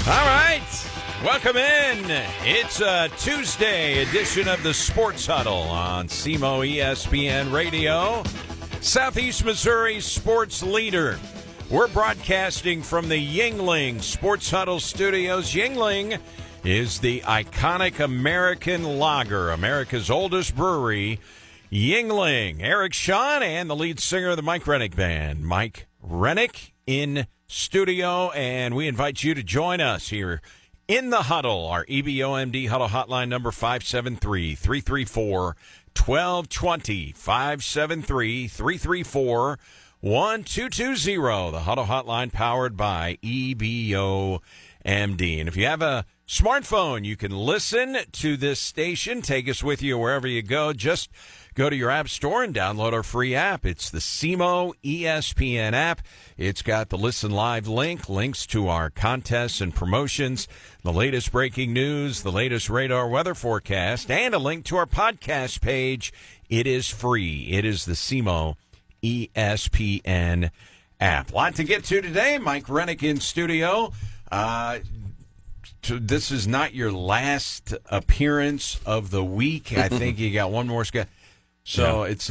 All right, welcome in. It's a Tuesday edition of the Sports Huddle on SEMO ESPN Radio, Southeast Missouri's sports leader. We're broadcasting from the Yuengling Sports Huddle Studios. Yuengling is the iconic American lager, America's oldest brewery. Yuengling, Eric Shawn, and the lead singer of the Mike Rennick Band, Mike Rennick, in studio, and we invite you to join us here in the huddle. Our EBOMD huddle hotline number 573-334-1220, 573-334-1220. The huddle hotline powered by EBOMD. And if you have a smartphone, you can listen to this station. Take us with you wherever you go. Just go to your app store and download our free app. It's the SEMO ESPN app. It's got the Listen Live link, links to our contests and promotions, the latest breaking news, the latest radar weather forecast, and a link to our podcast page. It is free. It is the SEMO ESPN app. A lot to get to today. Mike Rennick in studio. This is not your last appearance of the week. I think you got one more schedule. So yeah. It's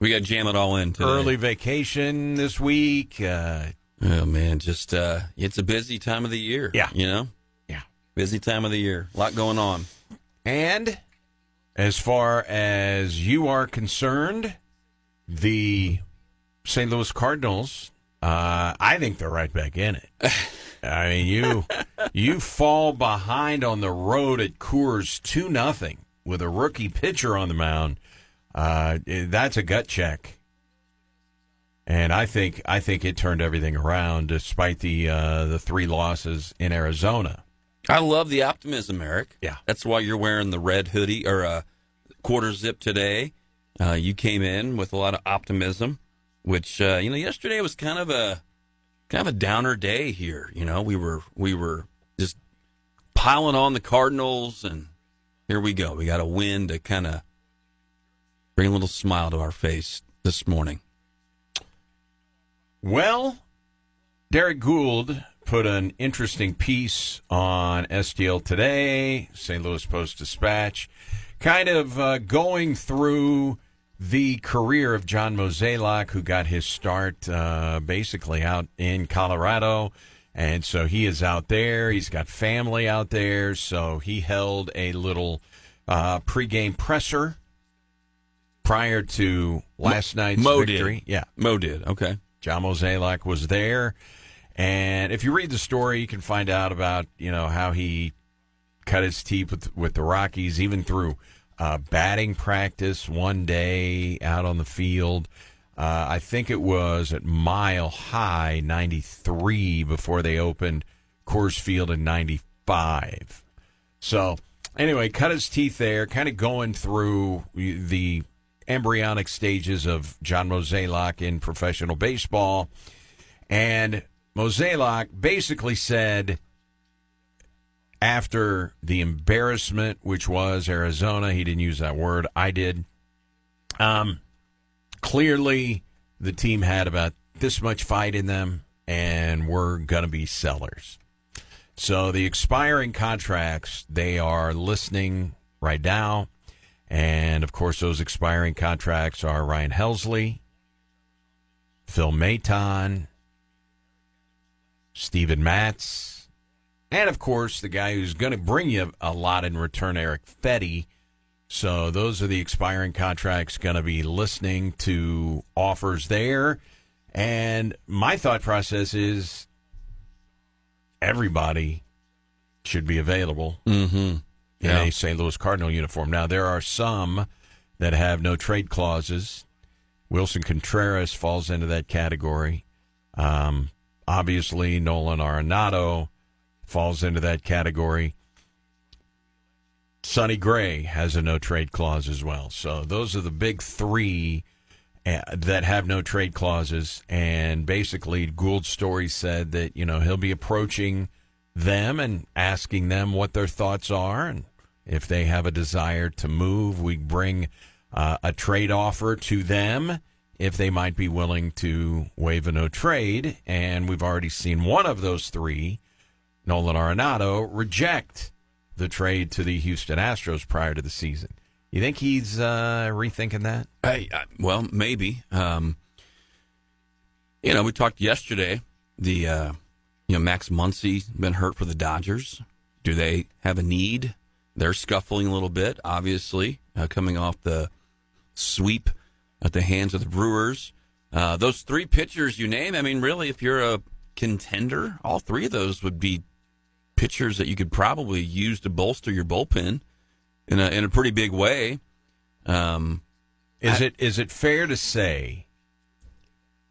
we got to jam it all in today. Early vacation this week. Oh man, just it's a busy time of the year. Yeah, yeah, busy time of the year. A lot going on. And as far as you are concerned, the St. Louis Cardinals, I think they're right back in it. I mean, you fall behind on the road at Coors 2-0 with a rookie pitcher on the mound. That's a gut check, and I think it turned everything around despite the 3 losses in Arizona. I love the optimism, Eric. Yeah, that's why you're wearing the red hoodie or quarter zip today. You came in with a lot of optimism, which yesterday was kind of a downer day here. We were just piling on the Cardinals, and here we go. We got a win to kind of bring a little smile to our face this morning. Well, Derek Gould put an interesting piece on STL today, St. Louis Post-Dispatch, kind of going through the career of John Mozeliak, who got his start basically out in Colorado. And so he is out there. He's got family out there. So he held a little pregame presser prior to last night's victory. Yeah, Mo did. Okay. John Mozeliak was there. And if you read the story, you can find out about, how he cut his teeth with the Rockies, even through batting practice one day out on the field. I think it was at Mile High 93 before they opened Coors Field in 95. So anyway, cut his teeth there, kind of going through the embryonic stages of John Mozeliak in professional baseball. And Mozeliak basically said, after the embarrassment, which was Arizona, he didn't use that word, I did. Clearly, the team had about this much fight in them, and we're going to be sellers. So the expiring contracts, they are listening right now. And, of course, those expiring contracts are Ryan Helsley, Phil Maton, Steven Matz, and, of course, the guy who's going to bring you a lot in return, Eric Fetty. So those are the expiring contracts, going to be listening to offers there. And my thought process is everybody should be available in a St. Louis Cardinal uniform. Now, there are some that have no trade clauses. Wilson Contreras falls into that category. Obviously, Nolan Arenado falls into that category. Sonny Gray has a no-trade clause as well. So those are the big 3 that have no trade clauses. And basically, Gould's story said that, he'll be approaching them and asking them what their thoughts are. And if they have a desire to move, we bring a trade offer to them if they might be willing to waive a no trade. And we've already seen one of those 3 Nolan Arenado reject the trade to the Houston Astros prior to the season. You think he's rethinking that? Well, maybe. We talked yesterday. Max Muncy's been hurt for the Dodgers. Do they have a need? They're scuffling a little bit, obviously, coming off the sweep at the hands of the Brewers. Those three pitchers you name, I mean, really, if you're a contender, all three of those would be pitchers that you could probably use to bolster your bullpen in a pretty big way. Is it fair to say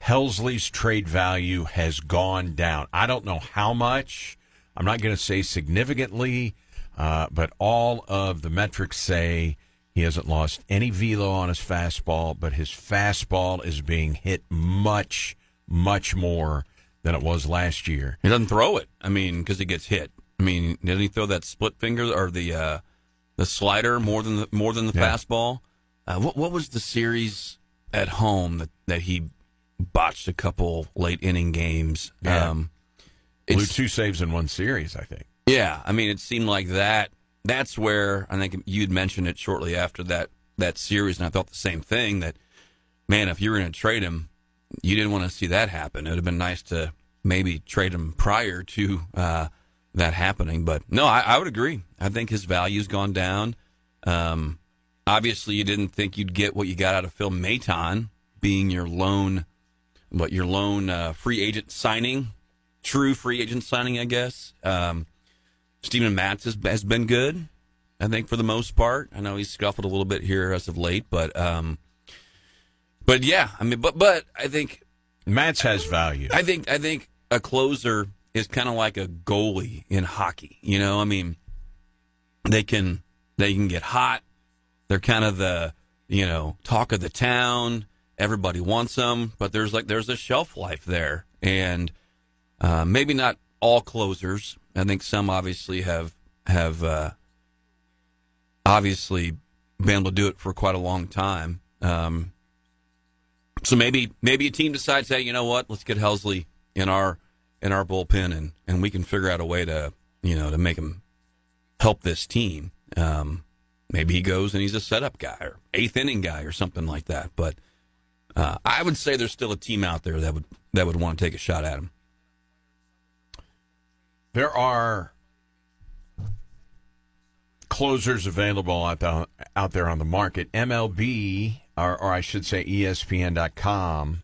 Helsley's trade value has gone down? I don't know how much. I'm not going to say significantly, but all of the metrics say he hasn't lost any velo on his fastball, but his fastball is being hit much, much more than it was last year. He doesn't throw it. I mean, because he gets hit. I mean, doesn't he throw that split finger or the slider more than the fastball? What was the series at home that he botched a couple late inning games? Yeah. Blew 2 saves in one series, I think. Yeah, I mean, it seemed like that. That's where I think you'd mentioned it shortly after that series, and I thought the same thing. That, man, if you were going to trade him, you didn't want to see that happen. It would have been nice to maybe trade him prior to that happening. But no, I would agree. I think his value's gone down. Obviously, you didn't think you'd get what you got out of Phil Maton being your lone free agent signing, true free agent signing, I guess. Steven Matz has been good, I think, for the most part. I know he's scuffled a little bit here as of late, but yeah, I mean, but I think Matz has value. I think a closer is kind of like a goalie in hockey. I mean, they can get hot. They're kind of the talk of the town. Everybody wants them, but there's a shelf life there, and maybe not all closers. I think some obviously have obviously been able to do it for quite a long time. So maybe a team decides, hey, you know what? Let's get Helsley in our bullpen, and we can figure out a way to to make him help this team. Maybe he goes and he's a setup guy or eighth inning guy or something like that. But I would say there's still a team out there that would want to take a shot at him. There are closers available out there on the market. MLB, or I should say ESPN.com,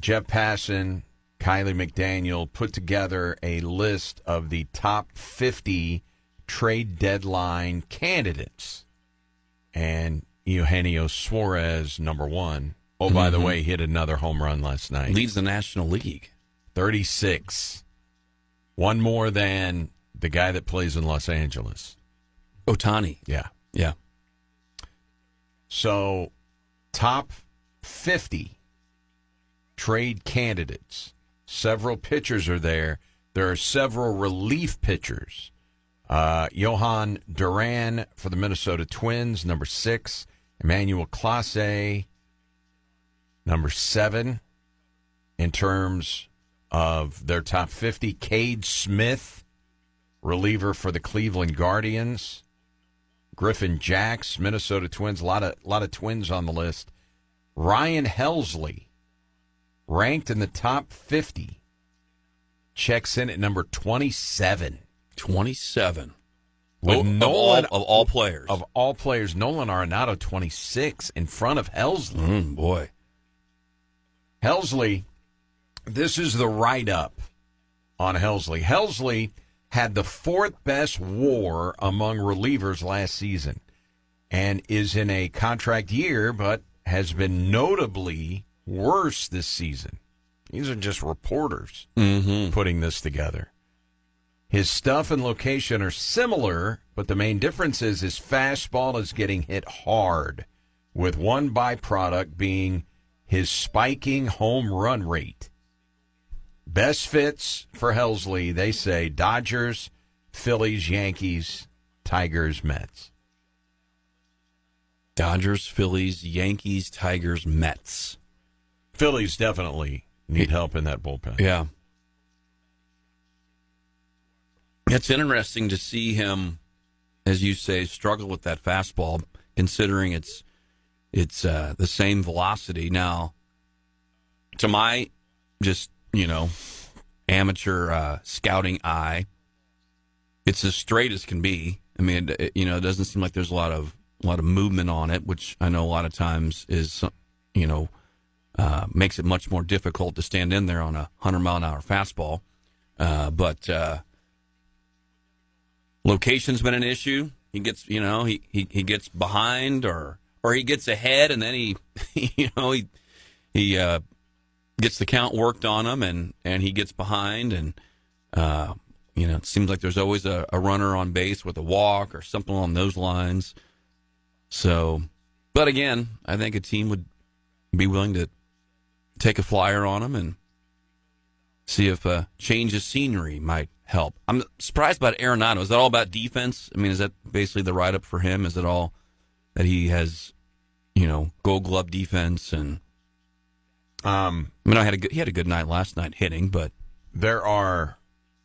Jeff Passan, Kylie McDaniel put together a list of the top 50 trade deadline candidates. And Eugenio Suarez, number one. Oh, by the way, hit another home run last night. Leads the National League. 36. One more than the guy that plays in Los Angeles. Ohtani. Yeah. So, top 50 trade candidates. Several pitchers are there. There are several relief pitchers. Johan Duran for the Minnesota Twins, number 6. Emmanuel Clase, number 7. In terms of their top 50, Cade Smith, reliever for the Cleveland Guardians. Griffin Jacks, Minnesota Twins, a lot of Twins on the list. Ryan Helsley, ranked in the top 50, checks in at number 27. 27. Of all players. Of all players, Nolan Arenado, 26, in front of Helsley. Boy. Helsley, this is the write-up on Helsley. Helsley had the 4th best WAR among relievers last season and is in a contract year, but has been notably worse this season. These are just reporters putting this together. His stuff and location are similar, but the main difference is his fastball is getting hit hard, with one byproduct being his spiking home run rate. Best fits for Helsley, they say, Dodgers, Phillies, Yankees, Tigers, Mets. Dodgers, Phillies, Yankees, Tigers, Mets. Phillies definitely need help in that bullpen. Yeah. It's interesting to see him, as you say, struggle with that fastball, considering it's the same velocity. Now, to my just, amateur scouting eye, it's as straight as can be. I mean, it doesn't seem like there's a lot of movement on it, which I know a lot of times is, makes it much more difficult to stand in there on a 100-mile-an-hour fastball. But location's been an issue. He gets, he gets behind or he gets ahead, and then he gets the count worked on him, and he gets behind, and it seems like there's always a runner on base with a walk or something along those lines. So, but again, I think a team would be willing to take a flyer on him and see if a change of scenery might help. I'm surprised about Arenado. Is that all about defense? I mean, is that basically the write-up for him? Is it all that he has, Gold Glove defense? And he had a good night last night hitting, but there are,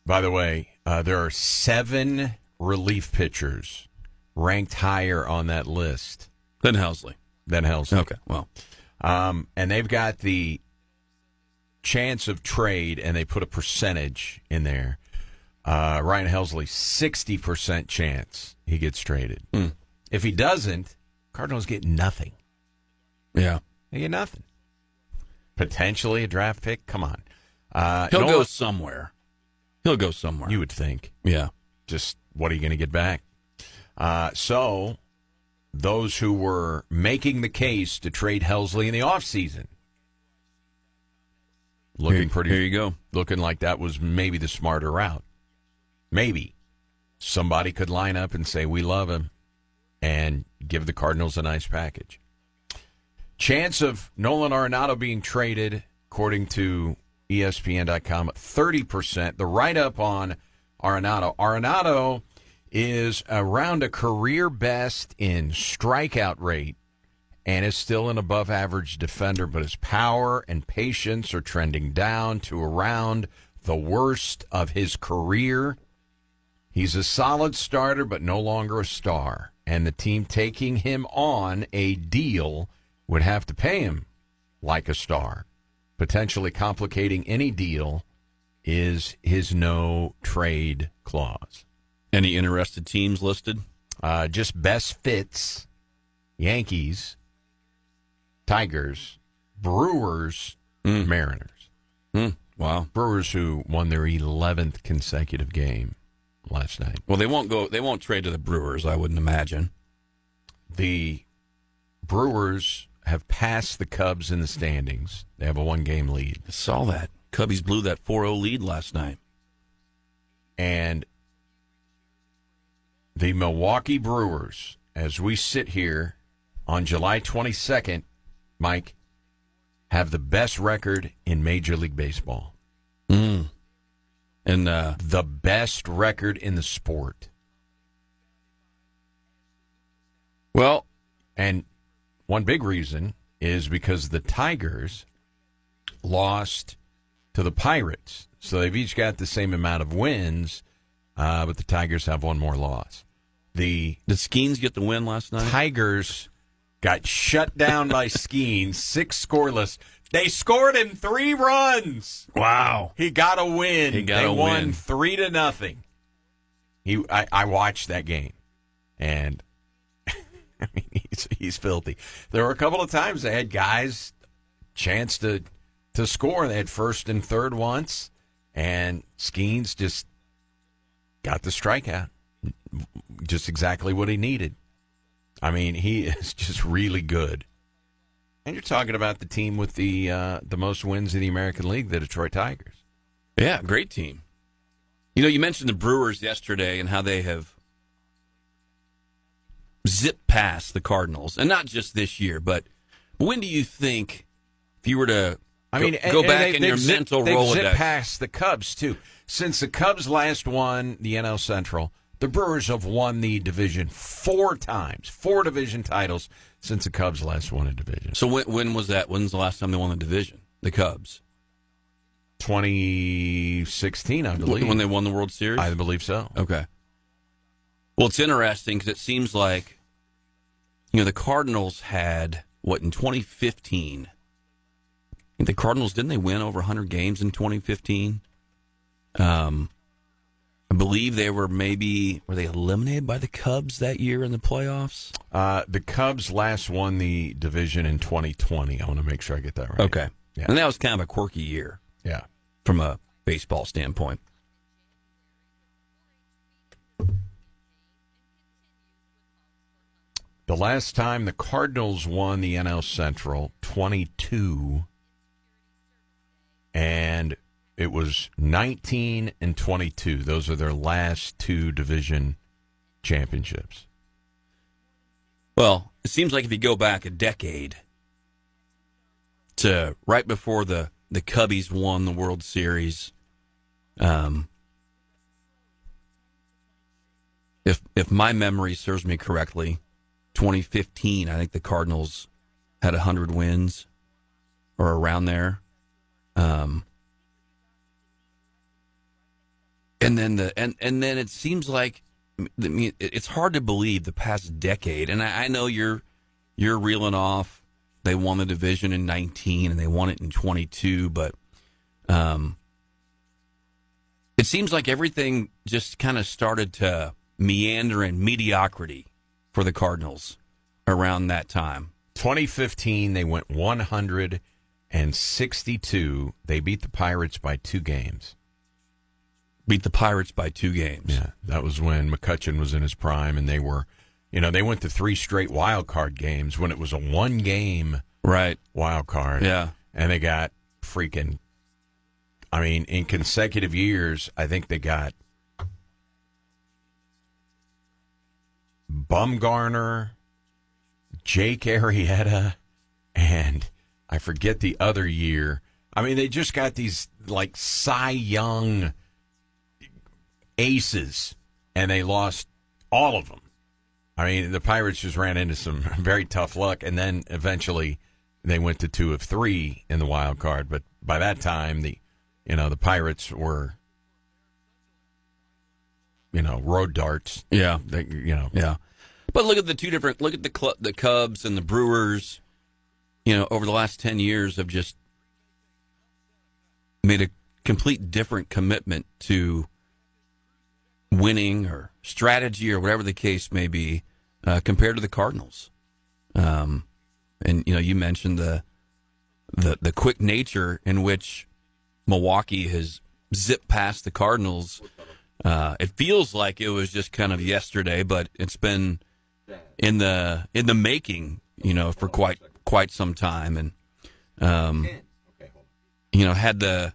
by the way, there are 7 relief pitchers ranked higher on that list than Helsley. Okay, well, and they've got the chance of trade, and they put a percentage in there. Ryan Helsley, 60% chance he gets traded. If he doesn't, Cardinals get nothing. Yeah, they get nothing. Potentially a draft pick. Come on, he'll go somewhere. He'll go somewhere. You would think. Yeah. Just what are you going to get back? So those who were making the case to trade Helsley in the offseason, looking pretty. Here you go. Looking like that was maybe the smarter route. Maybe somebody could line up and say, we love him, and give the Cardinals a nice package. Chance of Nolan Arenado being traded, according to ESPN.com, 30%. The write-up on Arenado is around a career best in strikeout rate and is still an above-average defender, but his power and patience are trending down to around the worst of his career. He's a solid starter, but no longer a star, and the team taking him on a deal would have to pay him like a star. Potentially complicating any deal is his no-trade clause. Any interested teams listed? Just best fits: Yankees, Tigers, Brewers, Mariners. Wow. Brewers, who won their 11th consecutive game last night. Well, they won't trade to the Brewers, I wouldn't imagine. The Brewers have passed the Cubs in the standings. They have a 1-game lead. I saw that. Cubbies blew that 4-0 lead last night. And the Milwaukee Brewers, as we sit here on July 22nd, Mike, have the best record in Major League Baseball. And the best record in the sport. Well, and one big reason is because the Tigers lost to the Pirates. So they've each got the same amount of wins, but the Tigers have one more loss. Did Skeens get the win last night? Tigers got shut down by Skeens, 6 scoreless. They scored him 3 runs. Wow. He got a win. They won 3-0. I watched that game, and I mean, he's filthy. There were a couple of times they had guys chance to score. They had first and third once, and Skeens just got the strikeout. Just exactly what he needed. I mean, he is just really good. And you're talking about the team with the most wins in the American League, the Detroit Tigers. Yeah, great team. You mentioned the Brewers yesterday and how they have zipped past the Cardinals. And not just this year, but when do you think, if you were to go back in your mental Rolodex? They've zipped past the Cubs, too. Since the Cubs last won the NL Central, the Brewers have won the division 4 times, 4 division titles since the Cubs last won a division. So when was that? When's the last time they won the division? The Cubs. 2016, I believe. When they won the World Series? I believe so. Okay. Well, it's interesting because it seems like, the Cardinals had, in 2015? I think the Cardinals, didn't they win over 100 games in 2015? I believe were they eliminated by the Cubs that year in the playoffs? The Cubs last won the division in 2020. I want to make sure I get that right. Okay. Yeah. And that was kind of a quirky year. Yeah. From a baseball standpoint. The last time the Cardinals won the NL Central, 22, and it was 19 and 22. Those are their last two division championships. Well, it seems like if you go back a decade to right before the Cubbies won the World Series, if my memory serves me correctly, 2015, I think the Cardinals had 100 wins or around there. And then it seems like, it's hard to believe the past decade. And I know you're reeling off. They won the division in 19 and they won it in 22, but it seems like everything just kind of started to meander in mediocrity for the Cardinals around that time. 2015, they went 162. They beat the Pirates by 2 games. Beat the Pirates by 2 games. Yeah, that was when McCutchen was in his prime, and they were, they went to 3 straight wild card games when it was a 1-game wild card. Yeah. And they got freaking, in consecutive years, I think they got Bumgarner, Jake Arrieta, and I forget the other year. They just got these, Cy Young aces, and they lost all of them. The Pirates just ran into some very tough luck, and then eventually they went to 2 of 3 in the wild card. But by that time, the Pirates were, road darts. Yeah, Yeah. But look at the Cubs and the Brewers. Over the last 10 years have just made a complete different commitment to winning or strategy or whatever the case may be compared to the Cardinals. And you mentioned the quick nature in which Milwaukee has zipped past the Cardinals. It feels like it was just kind of yesterday, but it's been in the making, for quite some time, and had the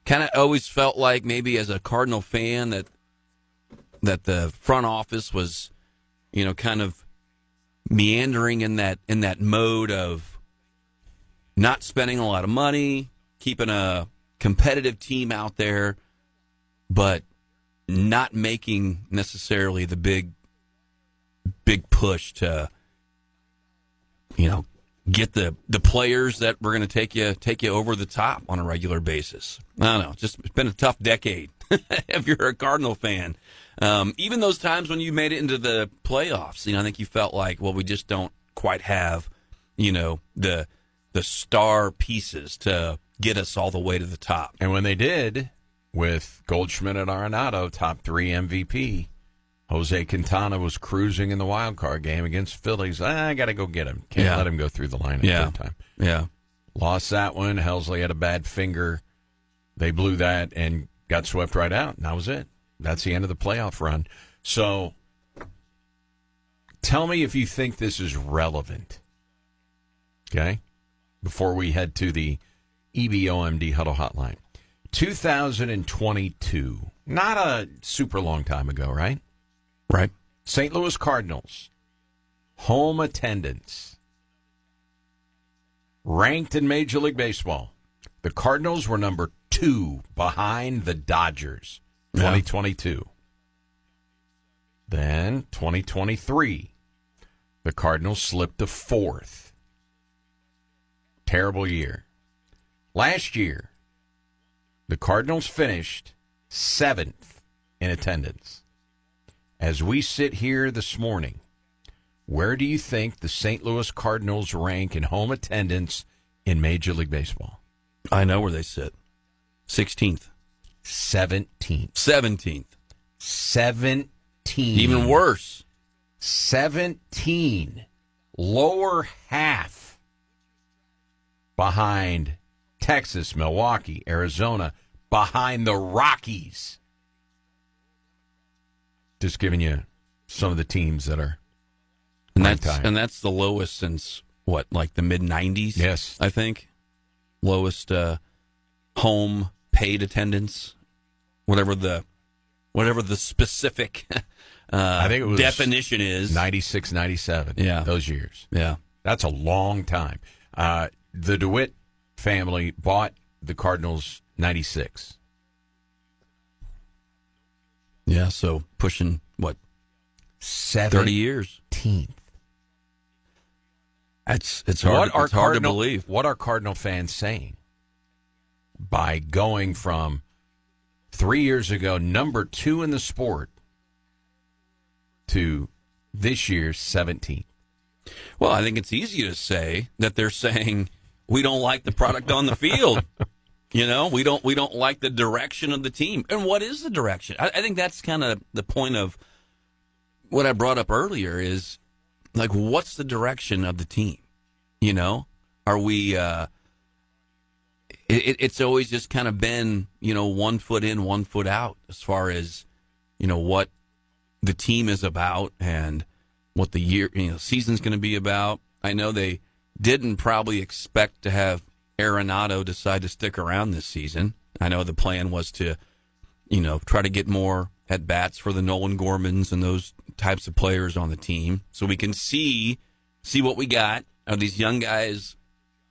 kind of always felt like maybe as a Cardinal fan that the front office was, kind of meandering in that mode of not spending a lot of money, keeping a competitive team out there, but not making necessarily the big push to, get the players that were going to take you over the top on a regular basis. I don't know. It's been a tough decade if you're a Cardinal fan. Even those times when you made it into the playoffs, I think you felt like, well, we just don't quite have, the star pieces to get us all the way to the top. And when they did, with Goldschmidt and Arenado, top 3 MVP, Jose Quintana was cruising in the wild card game against Phillies. I got to go get him. Can't let him go through the lineup third time. Yeah. Lost that one. Helsley had a bad finger. They blew that and got swept right out. And that was it. That's the end of the playoff run. So tell me if you think this is relevant. Okay? Before we head to the EBOMD Huddle Hotline. 2022. Not a super long time ago, right? Right. St. Louis Cardinals. Home attendance. Ranked in Major League Baseball. The Cardinals were number 2 behind the Dodgers. 2022. Then 2023. The Cardinals slipped to 4th. Terrible year. Last year, The Cardinals finished 7th in attendance. As we sit here this morning, where do you think the St. Louis Cardinals rank in home attendance in Major League Baseball? I know where they sit. 16th. 17th. 17th. 17. Even worse. 17. Lower half behind Texas, Milwaukee, Arizona, behind the Rockies. Just giving you some of the teams that are and that's the lowest since what, like the mid 90s? Yes, I think lowest home paid attendance, whatever the specific I think it was definition is. 96, 97. Yeah, those years. Yeah, that's a long time. The DeWitt family bought the Cardinals 96. Yeah, so pushing what, 30 years. 18th. It's hard to believe. What are Cardinal fans saying by going from 3 years ago number 2 in the sport to this year's 17th? Well, I think it's easy to say that they're saying we don't like the product on the field. You know, we don't like the direction of the team. And what is the direction? I think that's kind of the point of what I brought up earlier is, like, what's the direction of the team? You know, are we it's always just kind of been, you know, 1 foot in, 1 foot out as far as, you know, what the team is about and what the season's going to be about. I know they didn't probably expect to have Arenado decide to stick around this season. I know the plan was to, you know, try to get more at bats for the Nolan Gormans and those types of players on the team, so we can see what we got. Are these young guys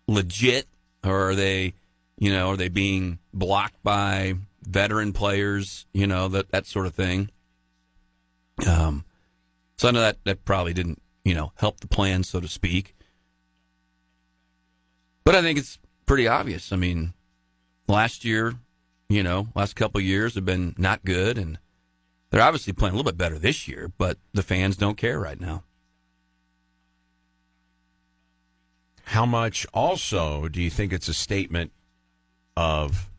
legit, or are they being blocked by veteran players? You know, that sort of thing. So I know that probably didn't, you know, help the plan, so to speak. But I think it's pretty obvious. I mean, last couple of years have been not good, and they're obviously playing a little bit better this year, but the fans don't care right now. How much also do you think it's a statement of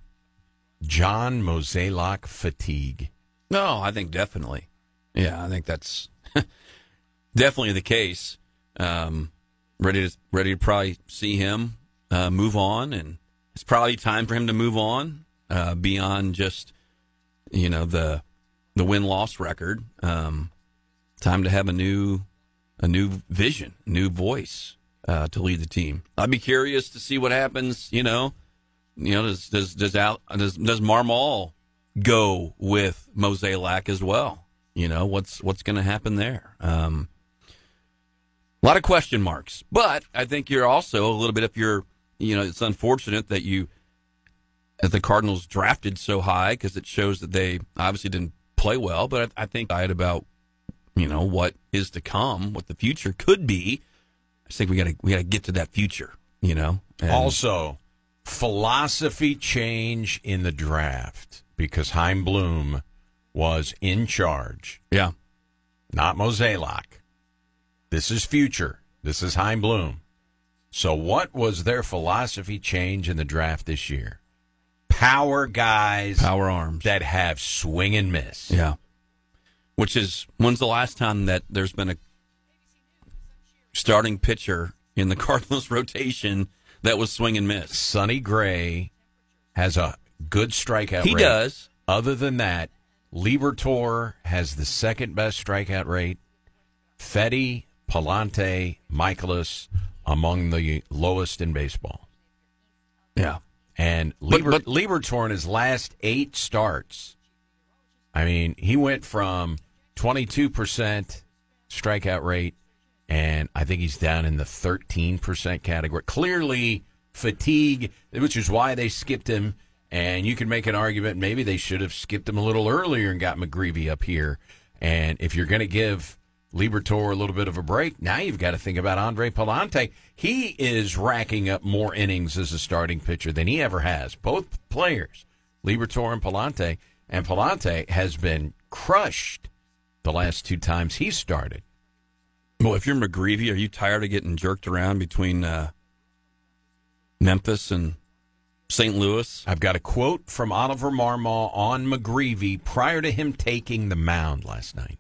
John Mozeliak fatigue? No, I think definitely. Yeah, I think that's definitely the case. Ready to probably see him move on, and it's probably time for him to move on beyond just, you know, the win-loss record. Time to have a new vision, new voice to lead the team. I'd be curious to see what happens. Does Marmol go with Mozeliak as well? You know, what's going to happen there? A lot of question marks, but I think you're also a little bit, if you're, you know, it's unfortunate that the Cardinals drafted so high, because it shows that they obviously didn't play well, but I think about, you know, what is to come, what the future could be. I think we got to get to that future, you know. And also, philosophy change in the draft, because Chaim Bloom was in charge. Yeah. Not Mozeliak. This is future. This is Chaim Bloom. So what was their philosophy change in the draft this year? Power guys. Power arms. That have swing and miss. Yeah. When's the last time that there's been a starting pitcher in the Cardinals rotation that was swing and miss? Sonny Gray has a good strikeout rate. He does. Other than that, Liberatore has the second best strikeout rate. Fetty, Palante, Michaelis among the lowest in baseball. Yeah. And Liberatore in his last 8 starts, I mean, he went from 22% strikeout rate, and I think he's down in the 13% category. Clearly fatigue, which is why they skipped him. And you can make an argument maybe they should have skipped him a little earlier and got McGreevy up here. And if you're going to give Liberatore a little bit of a break, now you've got to think about Andre Palante. He is racking up more innings as a starting pitcher than he ever has. Both players, Liberatore and Palante. And Palante has been crushed the last 2 times he started. Well, if you're McGreevy, are you tired of getting jerked around between Memphis and St. Louis? I've got a quote from Oliver Marmol on McGreevy prior to him taking the mound last night.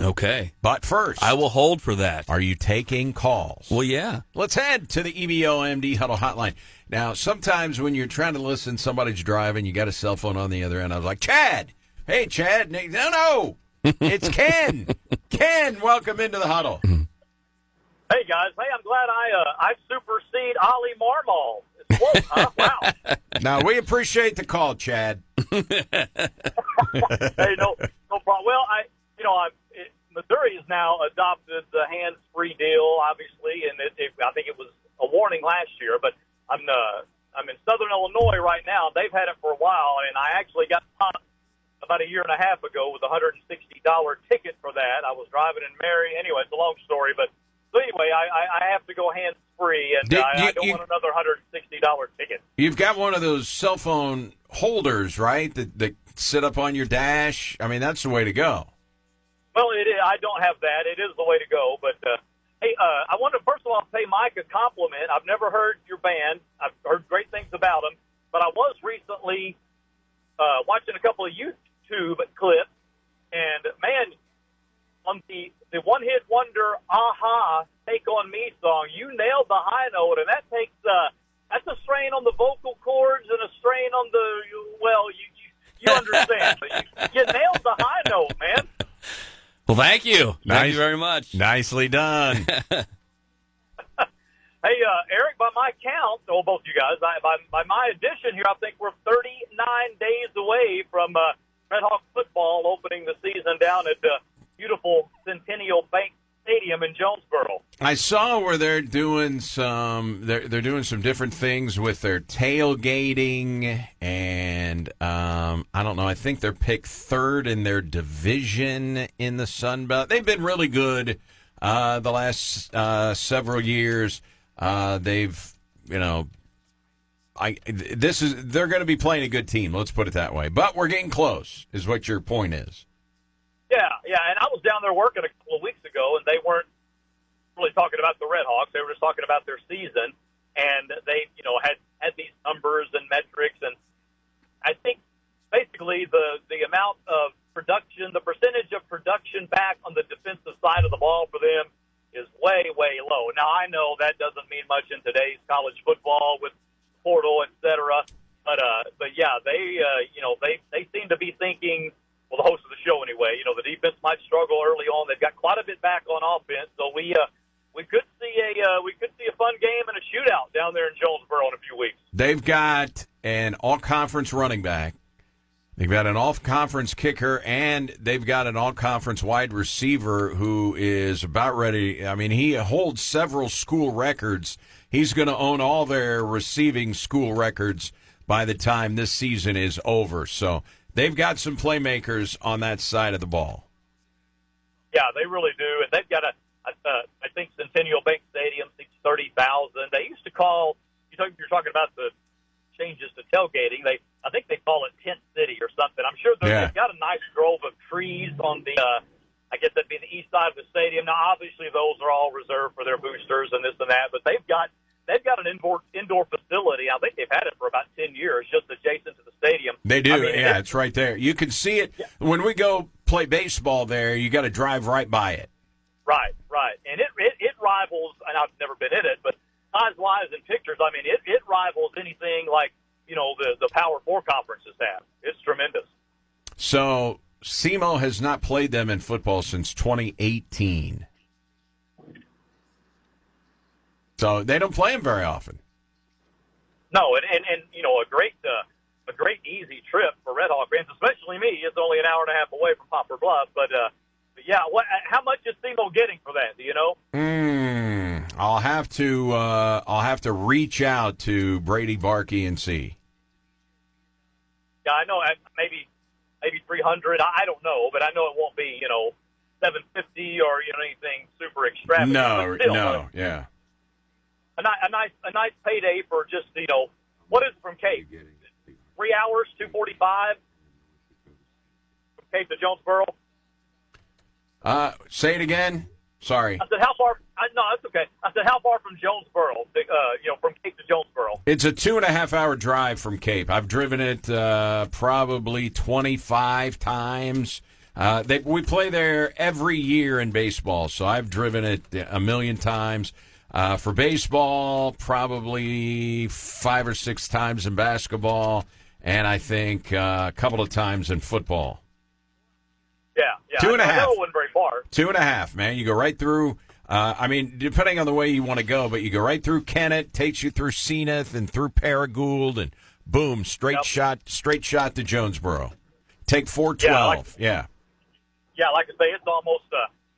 Okay. But first, I will hold for that. Are you taking calls? Well, yeah. Let's head to the EBOMD Huddle Hotline. Now, sometimes when you're trying to listen, somebody's driving, you got a cell phone on the other end. I was like, Chad! Hey, Chad! No! It's Ken! Ken, welcome into the huddle. Hey, guys. Hey, I'm glad I supersede Ollie Marmol. It's close, huh? Wow. Now, we appreciate the call, Chad. Hey, no problem. Well, Missouri has now adopted the hands-free deal, obviously, and I think it was a warning last year. But I'm in Southern Illinois right now. They've had it for a while, and I actually got caught about a year and a half ago with a $160 ticket for that. I was driving in Mary. Anyway, it's a long story, but so anyway, I have to go hands-free, and I don't want another $160 ticket. You've got one of those cell phone holders, right, that sit up on your dash? I mean, that's the way to go. Well, it is. I don't have that. It is the way to go. But, hey, I want to, first of all, pay Mike a compliment. I've never heard your band. I've heard great things about them. But I was recently watching a couple of YouTube clips. And, man, on the one-hit wonder, Aha, Take On Me song, you nailed the high note. And that takes, that's a strain on the vocal cords and a strain on the, well, you understand. But you nailed the high note, man. Well, thank you. Thank you very much. Nicely done. Hey, Eric, by my count, both you guys, by my addition here, I think we're 39 days away from Red Hawk football opening the season down at beautiful Centennial Bank Stadium in Jonesboro. I saw where they're doing some different things with their tailgating, and I don't know. I think they're picked 3rd in their division in the Sun Belt. They've been really good the last several years. They've, they're going to be playing a good team. Let's put it that way. But we're getting close, is what your point is. Yeah, and I was down there working a couple of weeks ago, and they weren't really talking about the Red Hawks. They were just talking about their season, and they, had these numbers and metrics, and I think basically the amount of production, the percentage of production back on the defensive side of the ball for them is way, way low. Now, I know that doesn't mean much in today's college football with portal, et cetera, but yeah, they seem to be thinking. Well, the host of the show, anyway. The defense might struggle early on. They've got quite a bit back on offense, so we could see a fun game and a shootout down there in Jonesboro in a few weeks. They've got an all-conference running back. They've got an all-conference kicker, and they've got an all-conference wide receiver who is about ready. I mean, he holds several school records. He's going to own all their receiving school records by the time this season is over. So they've got some playmakers on that side of the ball. Yeah, they really do. And they've got I think Centennial Bank Stadium, 30,000. They used to call, you're talking about the changes to tailgating. I think they call it Tent City or something. I'm sure they've got a nice grove of trees on the, I guess that'd be the east side of the stadium. Now, obviously, those are all reserved for their boosters and this and that, but they've got an indoor facility. I think they've had it for about 10 years, just adjacent to the stadium. They do, it's right there. You can see it. Yeah. When we go play baseball there, you got to drive right by it. Right. And it rivals, and I've never been in it, but size-wise and pictures, I mean, it rivals anything like, the Power 4 conferences have. It's tremendous. So, SEMO has not played them in football since 2018. So they don't play them very often. No, and a great easy trip for Red Hawk fans, especially me. It's only an hour and a half away from Poplar Bluff, but yeah. How much is SEMO getting for that? Do you know? I'll have to reach out to Brady Barkey and see. Yeah, I know. Maybe 300. I don't know, but I know it won't be $750 or anything super extravagant. No, yeah. A nice payday for just what is it from Cape? 3 hours, 2:45 from Cape to Jonesboro. Say it again. Sorry. I said, how far? No, that's okay. I said, how far from Jonesboro? From Cape to Jonesboro. It's a 2.5-hour drive from Cape. I've driven it probably 25 times. We play there every year in baseball, so I've driven it a million times. For baseball, probably 5 or 6 times in basketball, and I think a couple of times in football. Yeah. 2.5. I know it wasn't very far. 2.5, man. You go right through. Depending on the way you want to go, but you go right through Kennett, takes you through Zenith and through Paragould, and boom, straight shot to Jonesboro. Take 412. Yeah. Yeah, like I say, it's almost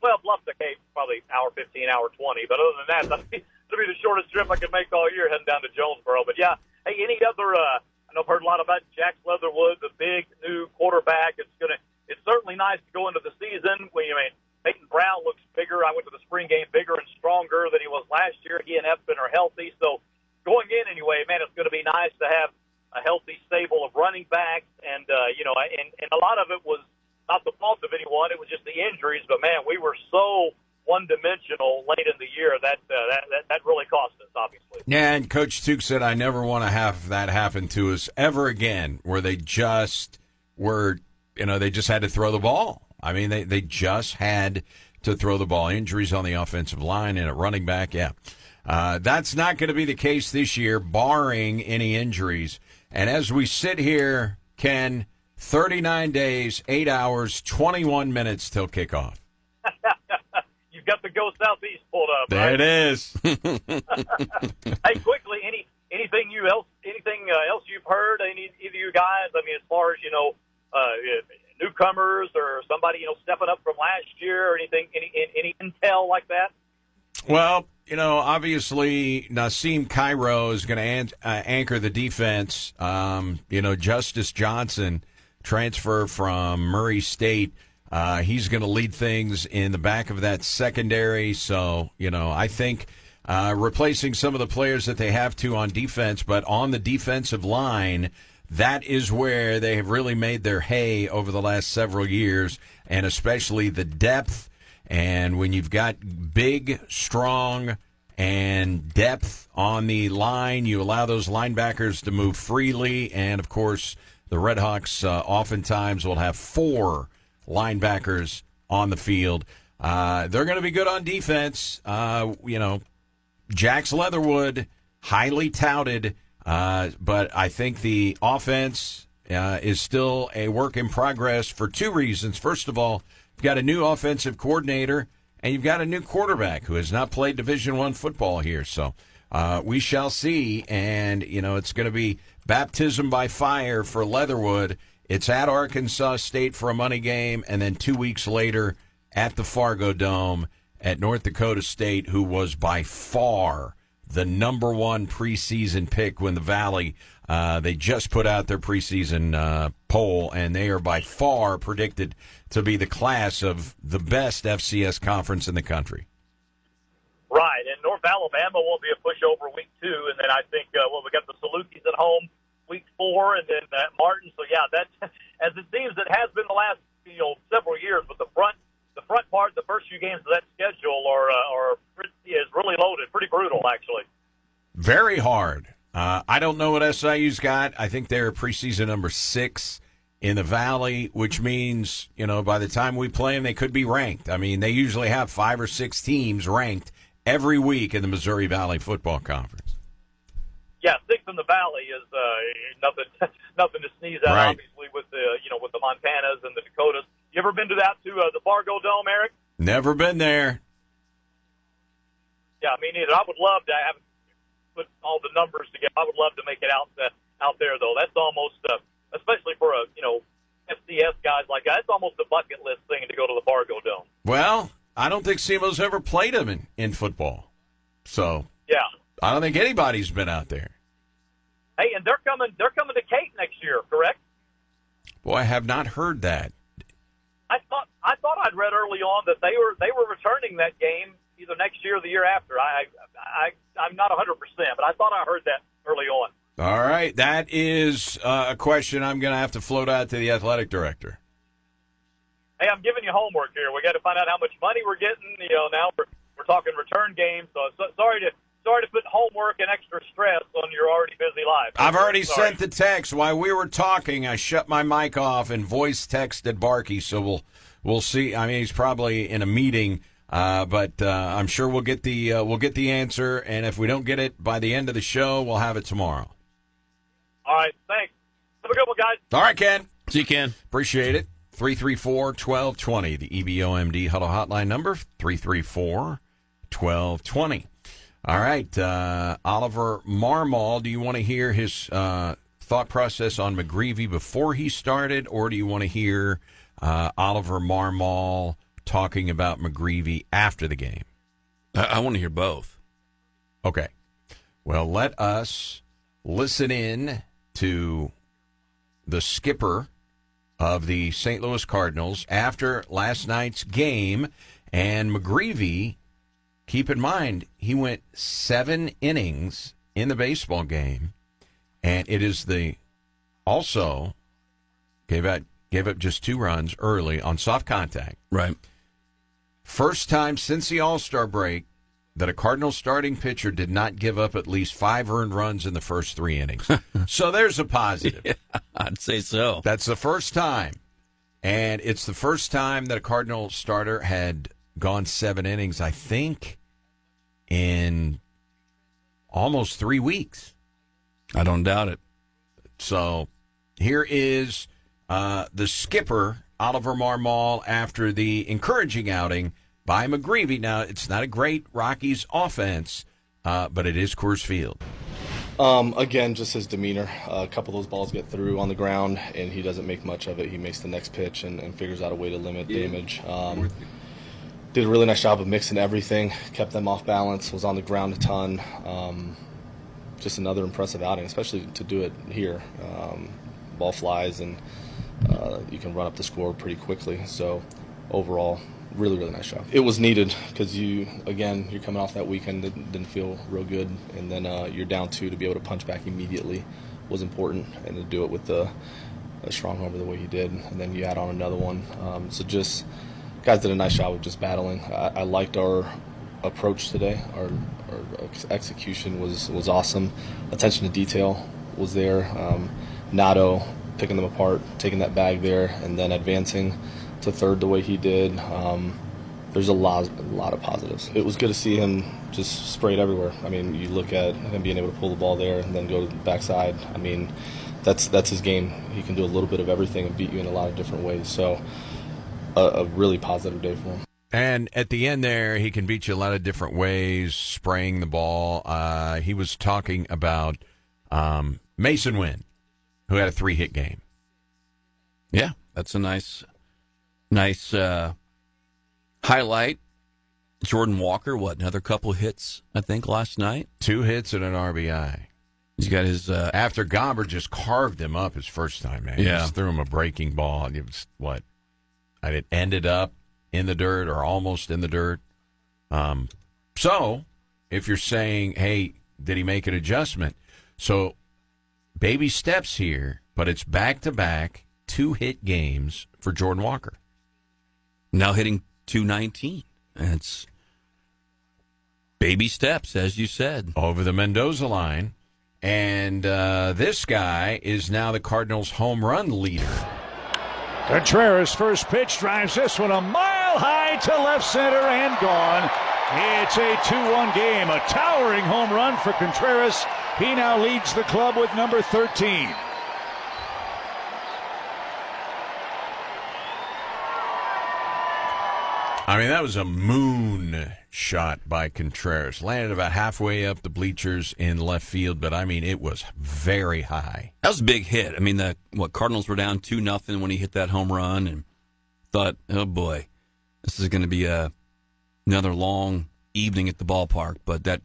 Bluff to Cape, probably hour 15, hour 20. But other than that, that'll be the shortest trip I can make all year heading down to Jonesboro. But yeah, hey, any other? I know I've heard a lot about Jax Leatherwood, the big new quarterback. It's certainly nice to go into the season when Peyton Brown looks bigger. I went to the spring game bigger and stronger than he was last year. He and Espen are healthy. So going in anyway, man, it's going to be nice to have a healthy stable of running backs. And, and a lot of it was not the fault of anyone. It was just the injuries. But, man, we were so one-dimensional late in the year that really cost us, obviously. Yeah, and Coach Tuke said, I never want to have that happen to us ever again, where they just were, they just had to throw the ball. I mean, they just had to throw the ball. Injuries on the offensive line and at running back, yeah. That's not going to be the case this year, barring any injuries. And as we sit here, Ken, 39 days, 8 hours, 21 minutes till kickoff. You've got the Go Southeast pulled up, there right? It is. Hey, quickly, anything else you've heard? Either of you guys? I mean, as far as newcomers or somebody stepping up from last year or anything? Any intel like that? Well, obviously Nassim Cairo is going to anchor the defense. Justice Johnson, transfer from Murray State. He's going to lead things in the back of that secondary. So, I think replacing some of the players that they have to on defense, but on the defensive line, that is where they have really made their hay over the last several years, and especially the depth. And when you've got big, strong, and depth on the line, you allow those linebackers to move freely. And, of course, the Redhawks oftentimes will have 4 linebackers on the field. They're going to be good on defense. Jax Leatherwood, highly touted, but I think the offense is still a work in progress for 2 reasons. First of all, you've got a new offensive coordinator, and you've got a new quarterback who has not played Division I football here. So we shall see, and, it's going to be baptism by fire for Leatherwood. It's at Arkansas State for a money game, and then 2 weeks later at the Fargo Dome at North Dakota State, who was by far the number 1 preseason pick when the Valley, they just put out their preseason poll, and they are by far predicted to be the class of the best FCS conference in the country. Right, and North Alabama won't be a pushover week 2, and then I think, we got the Salukis at home week 4, and then Martin. So, yeah, that, as it seems it has been the last several years, but the front part, the first few games of that schedule is really loaded, pretty brutal, actually. Very hard. I don't know what SIU's got. I think they're preseason number 6 in the Valley, which means, by the time we play them, they could be ranked. I mean, they usually have 5 or 6 teams ranked every week in the Missouri Valley Football Conference. Yeah, 6th in the Valley is nothing to sneeze at, right. Obviously, with the Montanas and the Dakotas. You ever been to the Fargo Dome, Eric? Never been there. Yeah, me neither. I would love to have put all the numbers together. I would love to make it out there, though. That's almost, especially for FCS guys like that, it's almost a bucket list thing to go to the Fargo Dome. Well, I don't think SEMO's ever played them in football. So yeah, I don't think anybody's been out there. Hey, and they're coming to Cape next year, correct? Boy, I have not heard that. I thought I'd read early on that they were returning that game either next year or the year after. I'm not 100%, but I thought I heard that early on. All right, that is a question I'm going to have to float out to the athletic director. Hey, I'm giving you homework here. We got to find out how much money we're getting. Now we're talking return games. So sorry to put homework and extra stress on your already busy life. I've already sent the text. While we were talking, I shut my mic off and voice texted Barkey, so we'll see. I mean, he's probably in a meeting, but I'm sure we'll get the answer, and if we don't get it by the end of the show, we'll have it tomorrow. All right, thanks. Have a good one, guys. All right, Ken. See you, Ken. Appreciate it. 334-1220, the EBOMD Huddle Hotline number, 334-1220. All right, Oliver Marmol, do you want to hear his thought process on McGreevy before he started, or do you want to hear Oliver Marmol talking about McGreevy after the game? I want to hear both. Okay. Well, let us listen in to the skipper of the St. Louis Cardinals after last night's game. And McGreevy, keep in mind, he went 7 innings in the baseball game, and it is also gave up just 2 runs early on soft contact. Right. First time since the All-Star break that a Cardinals starting pitcher did not give up at least 5 earned runs in the first 3 innings. So there's a positive. Yeah, I'd say so. That's the first time. And it's the first time that a Cardinal starter had gone 7 innings, I think, in almost 3 weeks. I don't doubt it. So here is the skipper, Oliver Marmol, after the encouraging outing by McGreevy. Now, it's not a great Rockies offense, but it is Coors Field. Again, just his demeanor. A couple of those balls get through on the ground, and he doesn't make much of it. He makes the next pitch and figures out a way to limit damage. Did a really nice job of mixing everything, kept them off balance, was on the ground a ton. Just another impressive outing, especially to do it here. Ball flies, and you can run up the score pretty quickly. So overall, really, really nice job. It was needed because you're coming off that weekend that didn't feel real good, and then you're down 2 to be able to punch back immediately was important, and to do it with a strong homer the way he did, and then you add on another one. So just guys did a nice job of just battling. I liked our approach today. Our execution was awesome. Attention to detail was there. Nato picking them apart, taking that bag there, and then advancing to third the way he did. There's a lot of positives. It was good to see him just sprayed everywhere. I mean, you look at him being able to pull the ball there and then go to the backside. I mean, that's his game. He can do a little bit of everything and beat you in a lot of different ways. So a really positive day for him. And at the end there, he can beat you a lot of different ways, spraying the ball. He was talking about Mason Wynn, who had a 3-hit game. Yeah, that's a nice highlight. Jordan Walker, another couple hits, I think, last night? 2 hits and an RBI. He's got his... After Gomber just carved him up his first time, man. Yeah. He just threw him a breaking ball. And it was, and it ended up in the dirt or almost in the dirt. So, if you're saying, hey, did he make an adjustment? So, baby steps here, but it's back-to-back 2-hit games for Jordan Walker. Now hitting .219. It's baby steps, as you said. Over the Mendoza line. And this guy is now the Cardinals' home run leader. Contreras' first pitch drives this one a mile high to left center and gone. It's a 2-1 game. A towering home run for Contreras. He now leads the club with number 13. I mean, that was a moon shot by Contreras. Landed about halfway up the bleachers in left field, but, I mean, it was very high. That was a big hit. I mean, Cardinals were down 2-0 when he hit that home run, and thought, oh, boy, this is going to be another long evening at the ballpark. But that,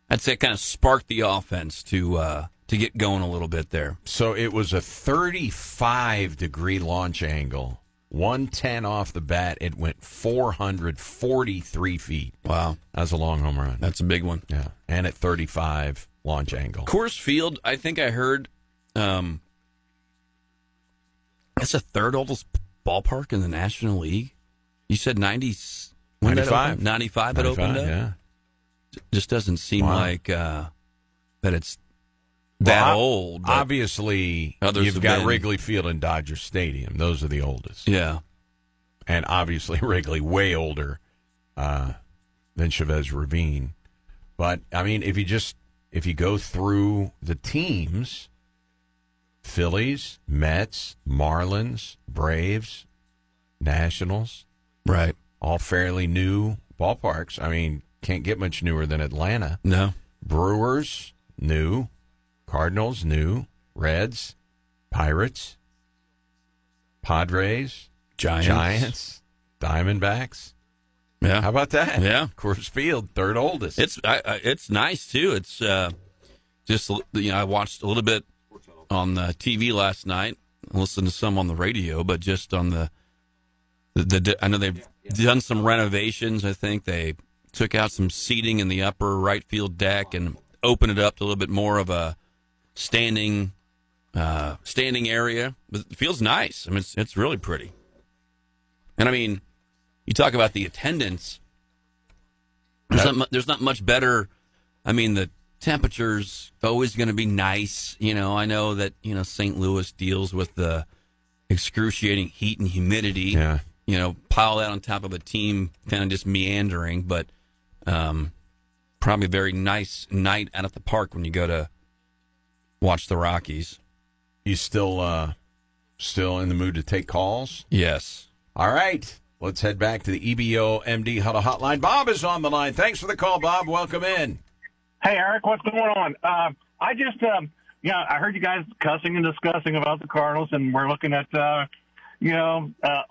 I'd say, kind of sparked the offense to get going a little bit there. So it was a 35-degree launch angle. 110 off the bat. It went 443 feet. Wow. That was a long home run. That's a big one. Yeah. And at 35, launch angle. Coors Field, I think I heard, it's the third oldest ballpark in the National League. You said 95. 95 it opened up? Yeah. Just doesn't seem like that it's that old. Obviously, you've got Wrigley Field and Dodger Stadium. Those are the oldest. Yeah. And obviously Wrigley way older than Chavez Ravine. But, I mean, if you go through the teams, Phillies, Mets, Marlins, Braves, Nationals. Right. All fairly new ballparks. I mean, can't get much newer than Atlanta. No. Brewers, new. Cardinals, new. Reds, Pirates, Padres, Giants, Diamondbacks. Yeah. How about that? Yeah. Coors Field, third oldest. It's nice, too. It's just, I watched a little bit on the TV last night. I listened to some on the radio, but just on the I know they've done some renovations. I think they took out some seating in the upper right field deck and opened it up to a little bit more of a standing area. But it feels nice. I mean, it's really pretty. And I mean, you talk about the attendance. There's not much better. I mean, the temperature's always going to be nice. I know that St. Louis deals with the excruciating heat and humidity. Yeah. Pile that on top of a team kind of just meandering, but probably a very nice night out at the park when you go to watch the Rockies. You still in the mood to take calls? Yes. All right. Let's head back to the EBO MD Huddle Hotline. Bob is on the line. Thanks for the call, Bob. Welcome in. Hey, Eric, what's going on? I just, I heard you guys cussing and discussing about the Cardinals, and we're looking at,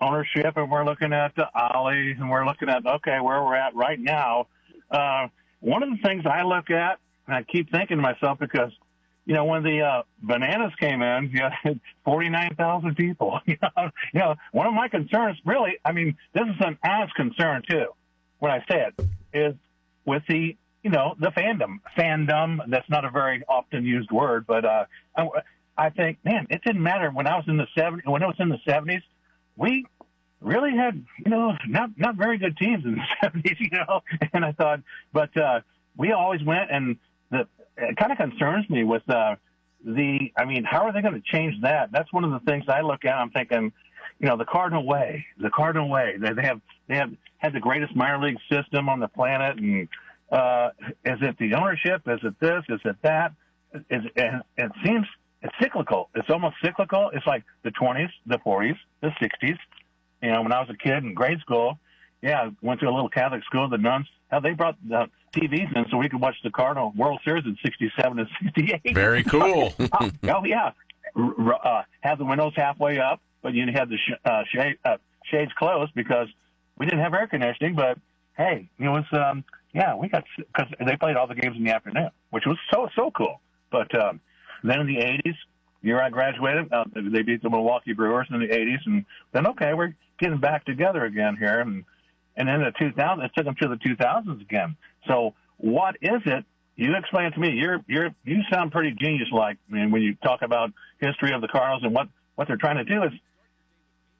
ownership, and we're looking at Ollie, and we're looking at, where we're at right now. One of the things I look at, and I keep thinking to myself, because, when the Bananas came in, you had 49,000 people. One of my concerns, really, I mean, this is an honest concern, too, when I say it, is with the the fandom. That's not a very often used word, but I think, man, it didn't matter when I was in the 70s. When it was in the 70s, we really had, not very good teams in the 70s, And I thought, but we always went, and it kind of concerns me with how are they going to change that? That's one of the things I look at. I'm thinking, the Cardinal way. They have had the greatest minor league system on the planet, and is it the ownership? Is it this? Is it that? It seems it's cyclical. It's almost cyclical. It's like the 20s, the 40s, the 60s. When I was a kid in grade school, went to a little Catholic school, the nuns, they brought the TVs in so we could watch the Cardinal World Series in 67 and 68. Very cool. Have the windows halfway up, but you had the shades closed because we didn't have air conditioning, but hey, it was, we got, because they played all the games in the afternoon, which was so cool. But then in the 80s, year I graduated, they beat the Milwaukee Brewers in the 80s, and then, we're getting back together again here. And then the 2000s, it took them to the 2000s again. So what is it? You explain it to me. You sound pretty genius-like. I mean, when you talk about history of the Cardinals and what they're trying to do is,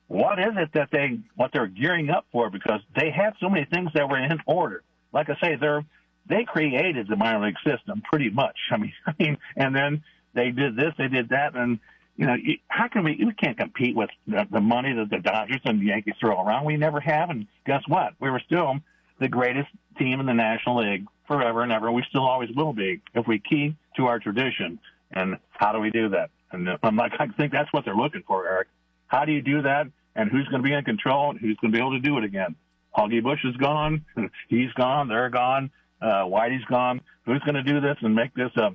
what is it that what they're gearing up for? Because they had so many things that were in order. Like I say, they created the minor league system pretty much. I mean, and then they did this, they did that, and how can we can't compete with the money that the Dodgers and the Yankees throw around. We never have, and guess what? We were still the greatest team in the National League forever and ever. We still always will be if we keep to our tradition. And how do we do that? And I think that's what they're looking for, Eric. How do you do that? And who's going to be in control? And who's going to be able to do it again? Augie Bush is gone. He's gone. They're gone. Whitey's gone. Who's going to do this and make this a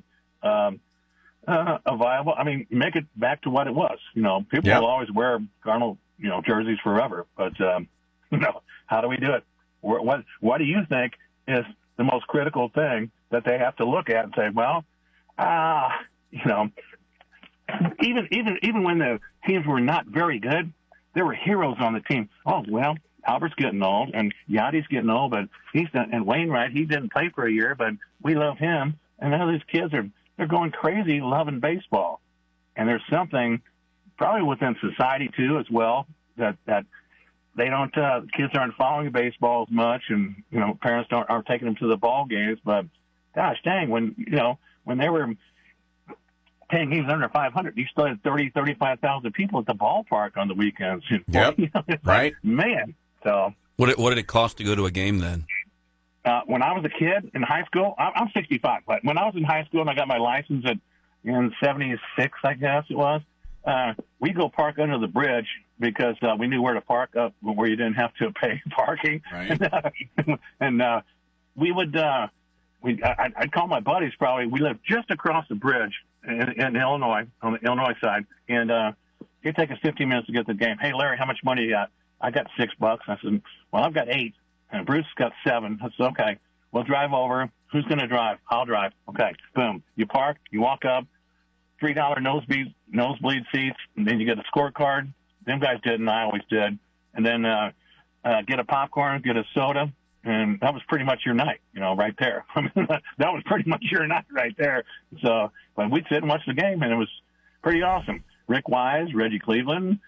viable? I mean, make it back to what it was. People will always wear Cardinal, jerseys forever. But how do we do it? What do you think is the most critical thing that they have to look at and say, well, even when the teams were not very good, there were heroes on the team. Oh, well, Albert's getting old, and Yachty's getting old, but and Wainwright, he didn't play for a year, but we love him. And now these kids they're going crazy loving baseball. And there's something probably within society too as well that they don't kids aren't following baseball as much, and parents aren't taking them to the ball games. But gosh dang, when they were paying games under 500, you still had 35,000 people at the ballpark on the weekends. Yep. Right. Man. So What did it cost to go to a game then? when I was a kid in high school, I'm 65, but when I was in high school and I got my license in 76, I guess it was, we'd go park under the bridge because we knew where to park up where you didn't have to pay parking. Right. And we would, I'd call my buddies probably. We lived just across the bridge in Illinois, on the Illinois side. And it'd take us 15 minutes to get to the game. Hey, Larry, how much money you got? I got $6. I said, well, I've got 8. And Bruce got 7. I said, okay, we'll drive over. Who's going to drive? I'll drive. Okay, boom. You park, you walk up, $3 nosebleed seats, and then you get a scorecard. Them guys didn't. I always did. And then get a popcorn, get a soda, and that was pretty much your night, right there. I mean, that was pretty much your night right there. So, but we'd sit and watch the game, and it was pretty awesome. Rick Wise, Reggie Cleveland,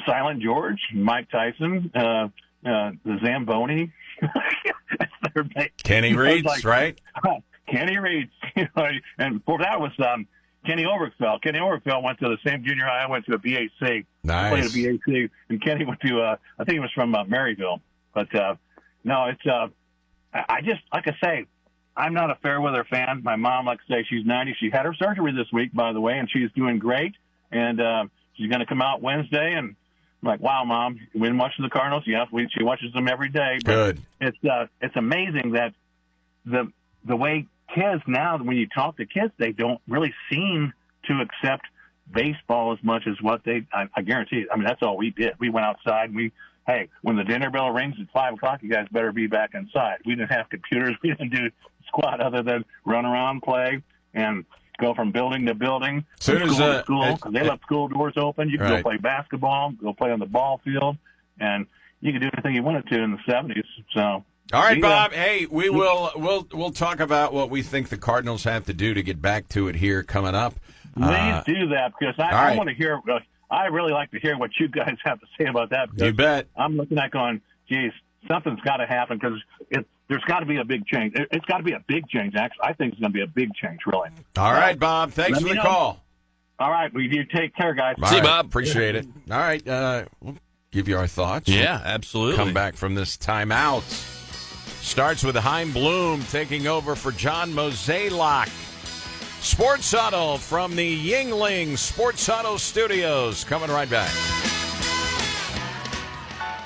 Silent George, Mike Tyson, the Zamboni. Kenny Reeds, right? Kenny Reeds. And for that was Kenny Overfeld. Kenny Overfeld went to the same junior high I went to at BAC. Nice. Played at BAC. And Kenny went to, I think he was from Maryville. But, no, it's, I just, like I say, I'm not a fair weather fan. My mom, like I say, she's 90. She had her surgery this week, by the way, and she's doing great. And she's going to come out Wednesday. And I'm like, wow, Mom, you've been watching the Cardinals? Yes, she watches them every day. But good. It's amazing that the way kids now, when you talk to kids, they don't really seem to accept baseball as much as what I guarantee. I mean, that's all we did. We went outside and hey, when the dinner bell rings at 5 o'clock, you guys better be back inside. We didn't have computers. We didn't do squat other than run around, play, and go from building to building, soon school as to school. They left school doors open. You could go play basketball, go play on the ball field, and you could do anything you wanted to in the 70s. So, all right, Bob. Hey, we'll talk about what we think the Cardinals have to do to get back to it here coming up. Please do that because I want to hear. I really like to hear what you guys have to say about that. You bet. I'm looking at going, geez, something's got to happen because there's got to be a big change. It's got to be a big change, actually. I think it's going to be a big change, really. All right, Bob. Thanks for the call. All right. Well, you take care, guys. See you, Bob. Appreciate it. All right. We'll give you our thoughts. Yeah, absolutely. Come back from this timeout. Starts with Chaim Bloom taking over for John Mozeliak. Sports Huddle from the Yuengling Sports Huddle Studios. Coming right back.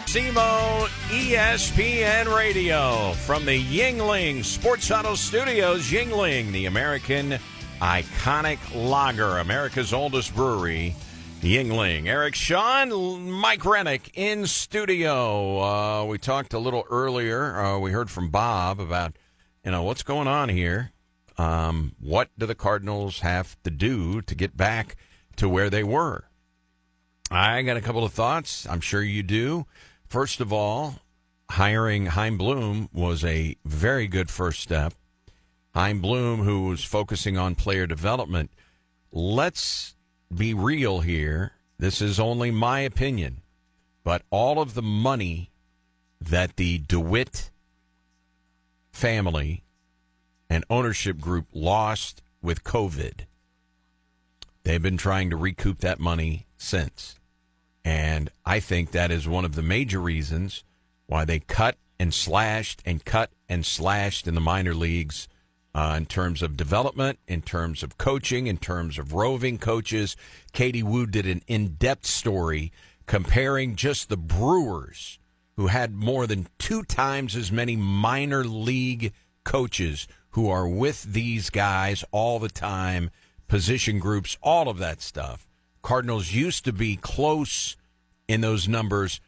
SEMO ESPN Radio from the Yuengling Sports Huddle Studios. Yuengling, the American iconic lager, America's oldest brewery. Yuengling. Eric Sean, Mike Rennick in studio. We talked a little earlier. We heard from Bob about, what's going on here. What do the Cardinals have to do to get back to where they were? I got a couple of thoughts. I'm sure you do. First of all, hiring Chaim Bloom was a very good first step. Chaim Bloom, who was focusing on player development. Let's be real here. This is only my opinion. But all of the money that the DeWitt family and ownership group lost with COVID, they've been trying to recoup that money since. And I think that is one of the major reasons why they cut and slashed in the minor leagues in terms of development, in terms of coaching, in terms of roving coaches. Katie Wu did an in-depth story comparing just the Brewers, who had more than 2 times as many minor league coaches who are with these guys all the time, position groups, all of that stuff. Cardinals used to be close in those numbers,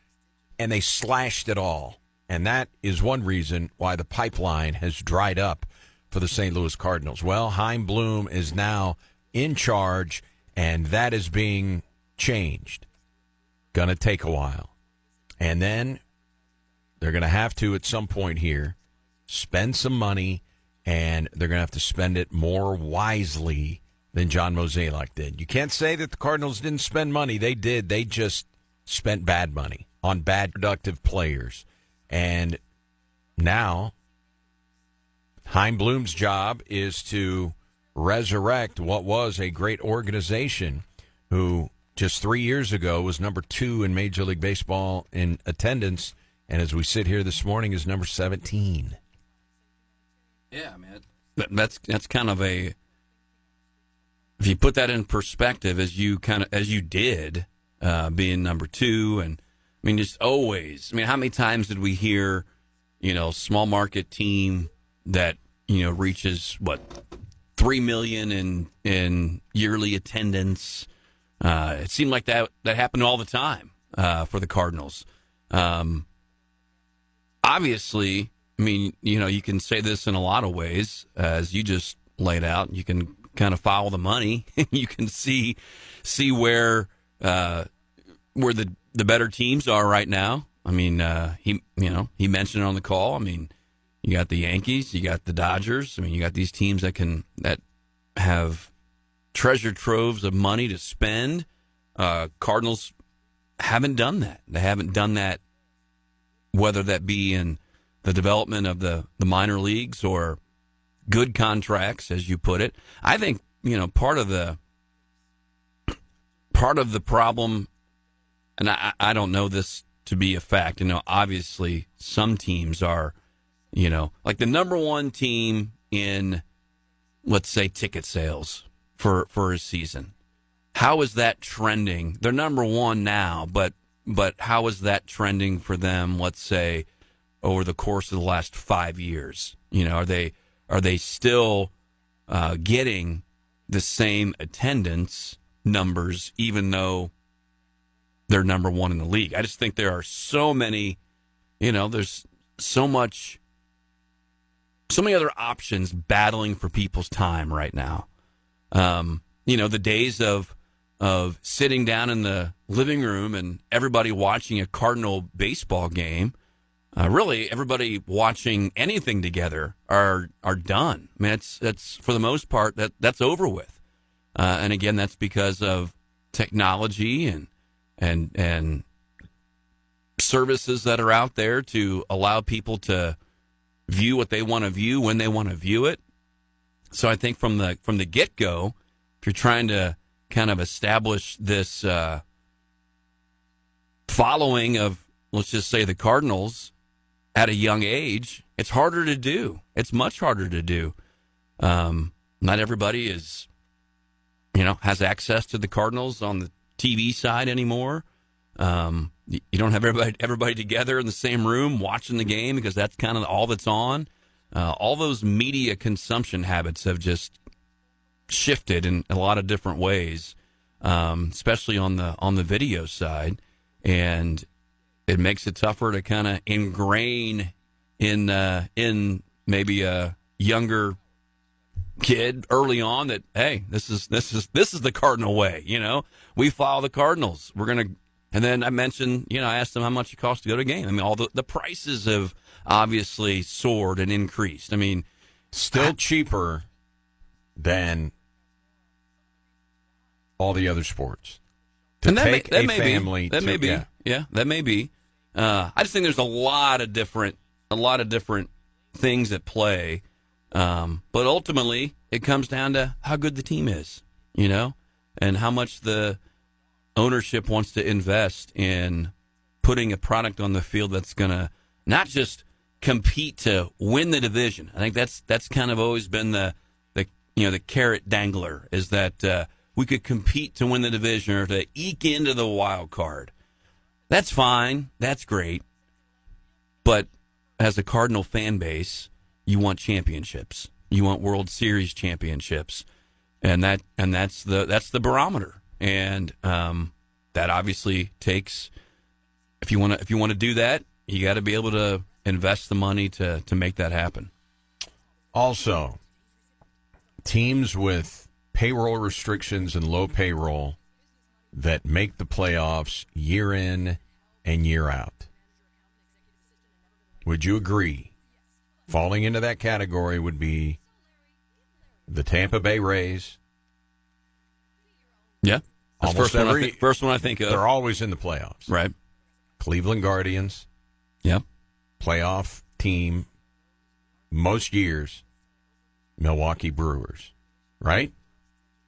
and they slashed it all. And that is one reason why the pipeline has dried up for the St. Louis Cardinals. Well, Chaim Bloom is now in charge, and that is being changed. Going to take a while. And then they're going to have to, at some point here, spend some money and they're going to have to spend it more wisely than John Mozeliak did. You can't say that the Cardinals didn't spend money. They did. They just spent bad money on bad productive players. And now Chaim Bloom's job is to resurrect what was a great organization who just 3 years ago was number 2 in Major League Baseball in attendance, and as we sit here this morning is number 17. Yeah, man. That's kind of a, if you put that in perspective, as you did, being number 2, and I mean, just always. I mean, how many times did we hear, small market team that reaches 3 million in yearly attendance? It seemed like that happened all the time for the Cardinals. Obviously, I mean, you can say this in a lot of ways, as you just laid out. You can kind of follow the money. You can see where the better teams are right now. I mean, he mentioned it on the call. I mean, you got the Yankees, you got the Dodgers. I mean, you got these teams that have treasure troves of money to spend. Cardinals haven't done that. They haven't done that, whether that be in the development of the minor leagues or good contracts, as you put it. I think, part of the problem, and I don't know this to be a fact. Obviously some teams are, like the number 1 team in, let's say, ticket sales for a season. How is that trending? They're number 1 now, but how is that trending for them, let's say, over the course of the last 5 years? Are they still getting the same attendance numbers, even though they're number 1 in the league? I just think there are so many, there's so many other options battling for people's time right now. The days of sitting down in the living room and everybody watching a Cardinal baseball game, really everybody watching anything together are done. I mean, it's for the most part that's over with. And again, that's because of technology and services that are out there to allow people to view what they want to view when they want to view it. So I think from the get-go, if you're trying to kind of establish this following of, let's just say, the Cardinals at a young age, it's harder to do. It's much harder to do. Not everybody is, has access to the Cardinals on the TV side anymore. You don't have everybody together in the same room watching the game because that's kind of all that's on. All those media consumption habits have just shifted in a lot of different ways, especially on the video side, and it makes it tougher to kind of ingrain in maybe a younger kid early on that, hey, this is the Cardinal way. We follow the Cardinals. We're gonna. And then I mentioned, I asked them how much it costs to go to a game. I mean, all the prices have obviously soared and increased. I mean, still cheaper than all the other sports. To and take that a may family, be. That may be. Yeah, that may be. I just think there's a lot of different things at play. But ultimately, it comes down to how good the team is, and how much the ownership wants to invest in putting a product on the field that's going to not just compete to win the division. I think that's kind of always been the carrot dangler, is that we could compete to win the division or to eke into the wild card. That's fine. That's great. But as a Cardinal fan base, you want championships. You want World Series championships, and that's the barometer. And that obviously takes, if you want to do that, you got to be able to invest the money to make that happen. Also, teams with payroll restrictions and low payroll that make the playoffs year in and year out. Would you agree Falling into that category would be the Tampa Bay Rays. Yeah. That's Almost first one I think of. They're always in the playoffs. Right. Cleveland Guardians. Yeah. Playoff team most years. Milwaukee Brewers. Right?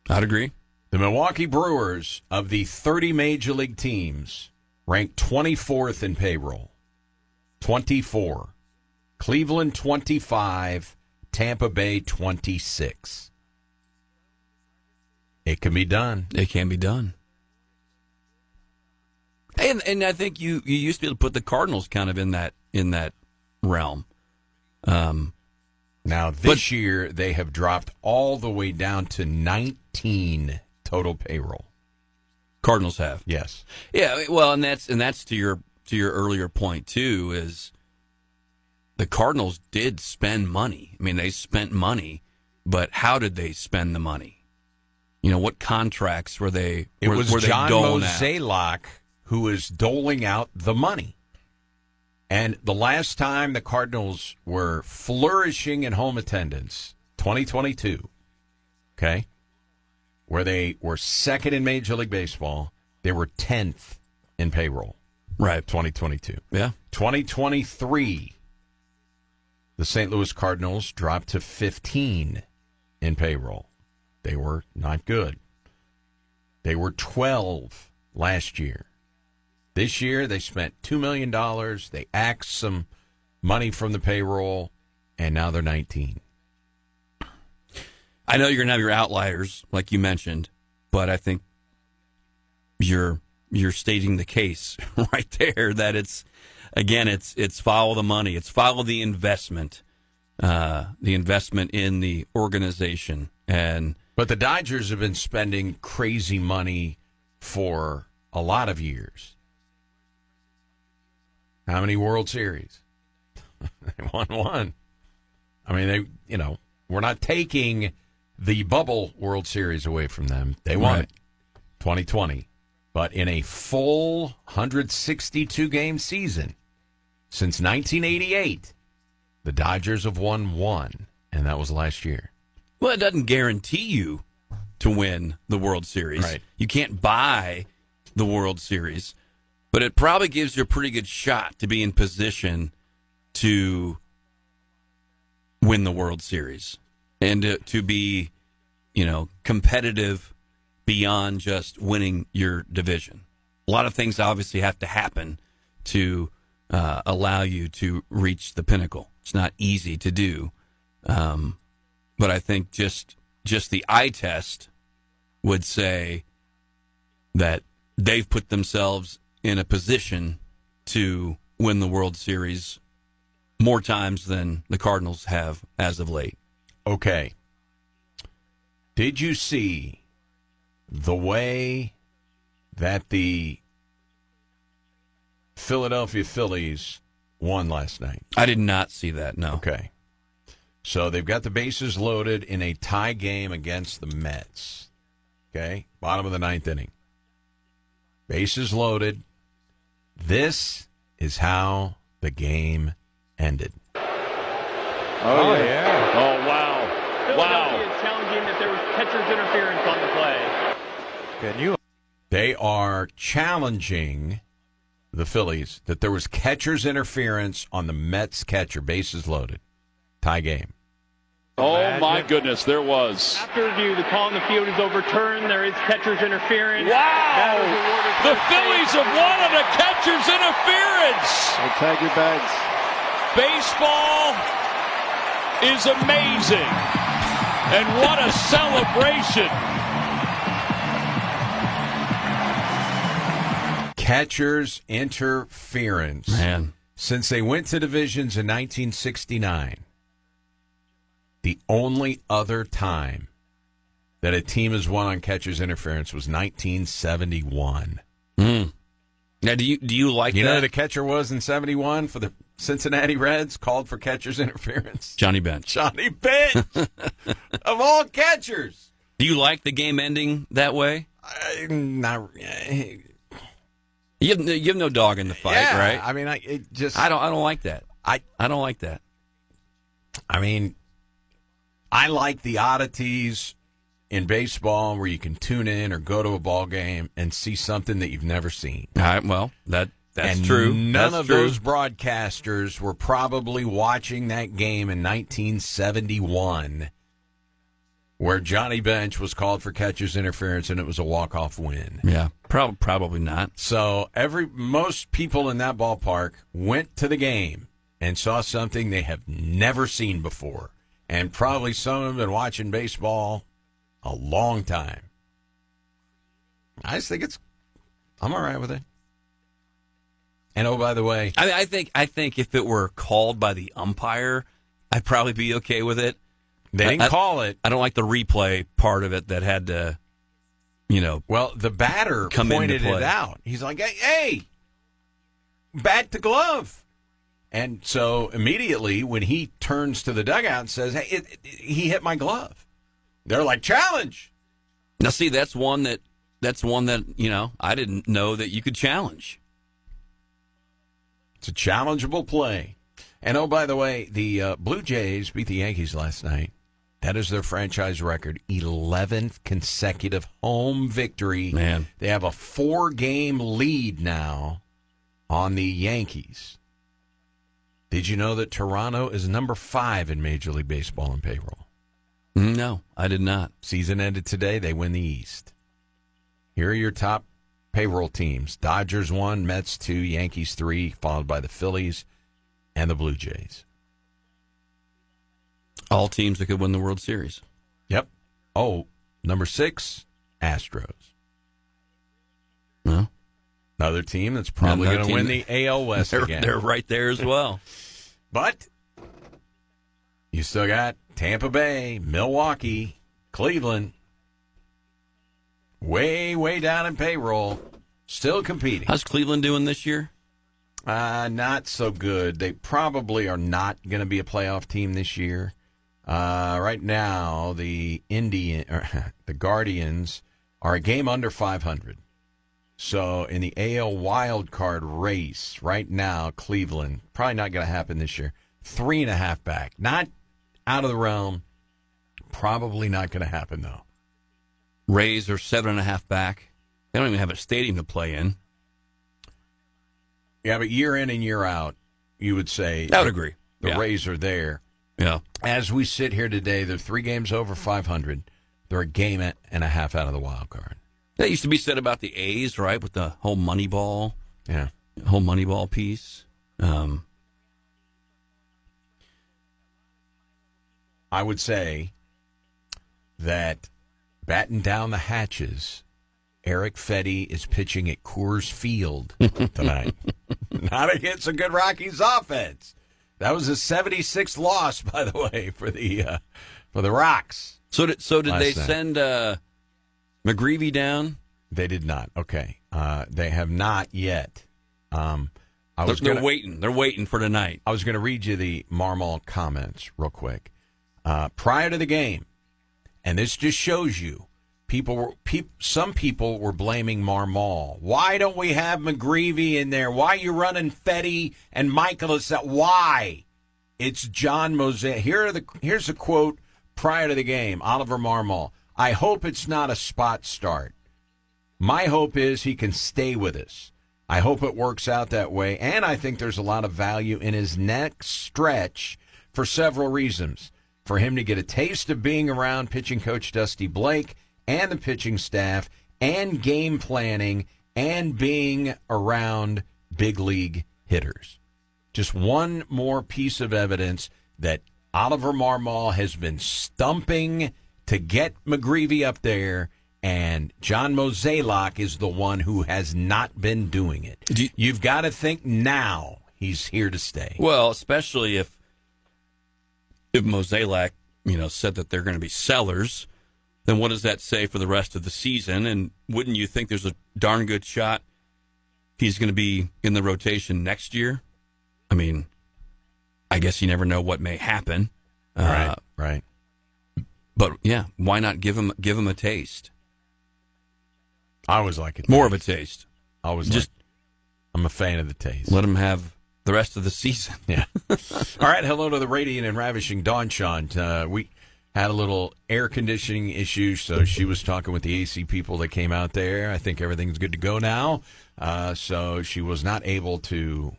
I'd agree. The Milwaukee Brewers, of the 30 Major League teams, ranked 24th in payroll. 24. Cleveland 25. Tampa Bay 26. It can be done. It can be done. And I think you used to be able to put the Cardinals kind of in that realm. Now this year they have dropped all the way down to 19 total payroll. Cardinals have. Yes. Yeah, well, and that's to your earlier point too, is the Cardinals did spend money. I mean, they spent money, but how did they spend the money? You know, what contracts were they? It was John doling out? Mozeliak who was doling out the money. And the last time the Cardinals were flourishing in home attendance, 2022, okay, where they were second in Major League Baseball, they were 10th in payroll. Right. 2022. Yeah. 2023, the St. Louis Cardinals dropped to 15 in payroll. They were not good. They were 12 last year. This year, they spent $2 million. They axed some money from the payroll, and now they're 19. I know you're going to have your outliers, like you mentioned, but I think you're stating the case right there that it's follow the money. It's follow the investment in the organization. But the Dodgers have been spending crazy money for a lot of years. How many World Series? They won one. I mean, we're not taking the bubble World Series away from them. They won it, 2020. But in a full 162-game season since 1988, the Dodgers have won one, and that was last year. Well, it doesn't guarantee you to win the World Series. Right. You can't buy the World Series. But it probably gives you a pretty good shot to be in position to win the World Series and to be, competitive beyond just winning your division. A lot of things obviously have to happen to allow you to reach the pinnacle. It's not easy to do. But I think just the eye test would say that they've put themselves in a position to win the World Series more times than the Cardinals have as of late. Okay. Did you see the way that the Philadelphia Phillies won last night? I did not see that, no. Okay. So they've got the bases loaded in a tie game against the Mets. Okay? Bottom of the ninth inning. Bases loaded. This is how the game ended. Oh, yeah. Oh, wow. Philadelphia is challenging that there was catcher's interference on the play. Can you? They are challenging the Phillies that there was catcher's interference on the Mets catcher, bases loaded. Tie game. Oh, my goodness, there was. After review, the call on the field is overturned. There is catcher's interference. Wow! The Phillies have won on a catcher's interference. Hey, tag your bags. Baseball is amazing. And what a celebration. Catcher's interference. Man. Since they went to divisions in 1969, the only other time that a team has won on catcher's interference was 1971. Now, do you like that? You know who the catcher was in 71 for the Cincinnati Reds, called for catcher's interference? Johnny Bench. Johnny Bench! Of all catchers! Do you like the game ending that way? Not, You have no dog in the fight, right? I mean, I don't like that. I don't like that. I mean, I like the oddities in baseball where you can tune in or go to a ball game and see something that you've never seen. All right, well, that's and true. None that's of true. those broadcasters were probably watching that game in 1971 where Johnny Bench was called for catcher's interference and it was a walk-off win. Yeah, probably not. So most people in that ballpark went to the game and saw something they have never seen before. And probably some of them have been watching baseball a long time. I just think I'm all right with it. And oh, by the way, I think if it were called by the umpire, I'd probably be okay with it. They didn't call it. I don't like the replay part of it that had to, Well, the batter pointed it out. He's like, hey, bat to glove. And so immediately when he turns to the dugout and says, hey, he hit my glove. They're like, challenge. Now, see, that's one that I didn't know that you could challenge. It's a challengeable play. And oh, by the way, the Blue Jays beat the Yankees last night. That is their franchise record, 11th consecutive home victory. Man. They have a 4-game lead now on the Yankees. Did you know that Toronto is number 5 in Major League Baseball in payroll? No, I did not. Season ended today. They win the East. Here are your top payroll teams. Dodgers 1, Mets 2, Yankees 3, followed by the Phillies and the Blue Jays. All teams that could win the World Series. Yep. Oh, number 6, Astros. No. Another team that's probably going to win the AL West again. They're right there as well. But you still got Tampa Bay, Milwaukee, Cleveland. Way, way down in payroll. Still competing. How's Cleveland doing this year? Not so good. They probably are not going to be a playoff team this year. Right now, the Guardians are a game under 500. So in the AL wild card race right now, Cleveland, probably not going to happen this year. 3.5 back. Not out of the realm. Probably not going to happen, though. Rays are 7.5 back. They don't even have a stadium to play in. Yeah, but year in and year out, you would say I would agree. The Rays are there. Yeah. As we sit here today, they're 3 games over 500. They're a game and a half out of the wild card. That used to be said about the A's, right, with the whole Moneyball. Yeah. Whole Moneyball piece. I would say that batten down the hatches, Eric Fetty is pitching at Coors Field tonight. Not against a good Rockies offense. That was a 76th loss, by the way, for the Rocks. So did they send McGreevy down? They did not. Okay, they have not yet. They're waiting. They're waiting for tonight. I was going to read you the Marmol comments real quick prior to the game, and this just shows you some people were blaming Marmol. Why don't we have McGreevy in there? Why are you running Fetty and Michaelis? Why? It's John Mosaic. Here's a quote prior to the game. Oliver Marmol. I hope it's not a spot start. My hope is he can stay with us. I hope it works out that way, and I think there's a lot of value in his next stretch for several reasons. For him to get a taste of being around pitching coach Dusty Blake and the pitching staff and game planning and being around big league hitters. Just one more piece of evidence that Oliver Marmol has been stumping to get McGreevy up there, and John Mozeliak is the one who has not been doing it. You've got to think now he's here to stay. Well, especially if Mozeliak, said that they're going to be sellers, then what does that say for the rest of the season? And wouldn't you think there's a darn good shot he's going to be in the rotation next year? I mean, I guess you never know what may happen. Right. But yeah, why not give him a taste? I always like it. More of a taste. I'm a fan of the taste. Let him have the rest of the season. Yeah. All right. Hello to the radiant and ravishing Dawn Sean. We had a little air conditioning issue, so she was talking with the AC people that came out there. I think everything's good to go now. So she was not able to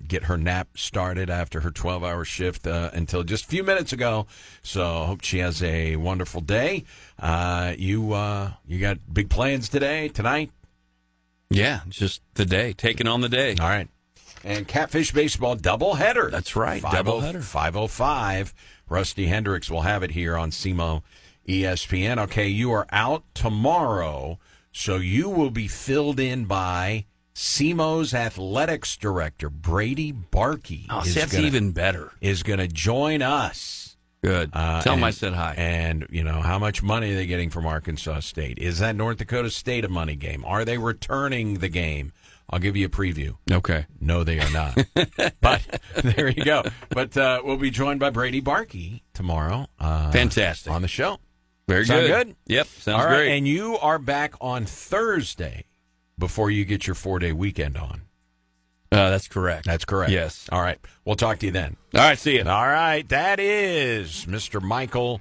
get her nap started after her 12-hour shift until just a few minutes ago. So I hope she has a wonderful day. You got big plans tonight? Yeah, just the day, taking on the day. All right. And Catfish Baseball doubleheader. That's right, doubleheader. 5:05. Rusty Hendricks will have it here on SEMO ESPN. Okay, you are out tomorrow, so you will be filled in by SEMO's athletics director, Brady Barkey. Oh, that's even better. Is going to join us. Good. Tell him I said hi. And, how much money are they getting from Arkansas State? Is that North Dakota State a money game? Are they returning the game? I'll give you a preview. Okay. No, they are not. But there you go. But we'll be joined by Brady Barkey tomorrow. Fantastic. On the show. Very Sound good. good? Yep. Sounds all right, great. And you are back on Thursday before you get your 4-day weekend on. That's correct. That's correct. Yes. All right. We'll talk to you then. All right. See you. All right. That is Mr. Michael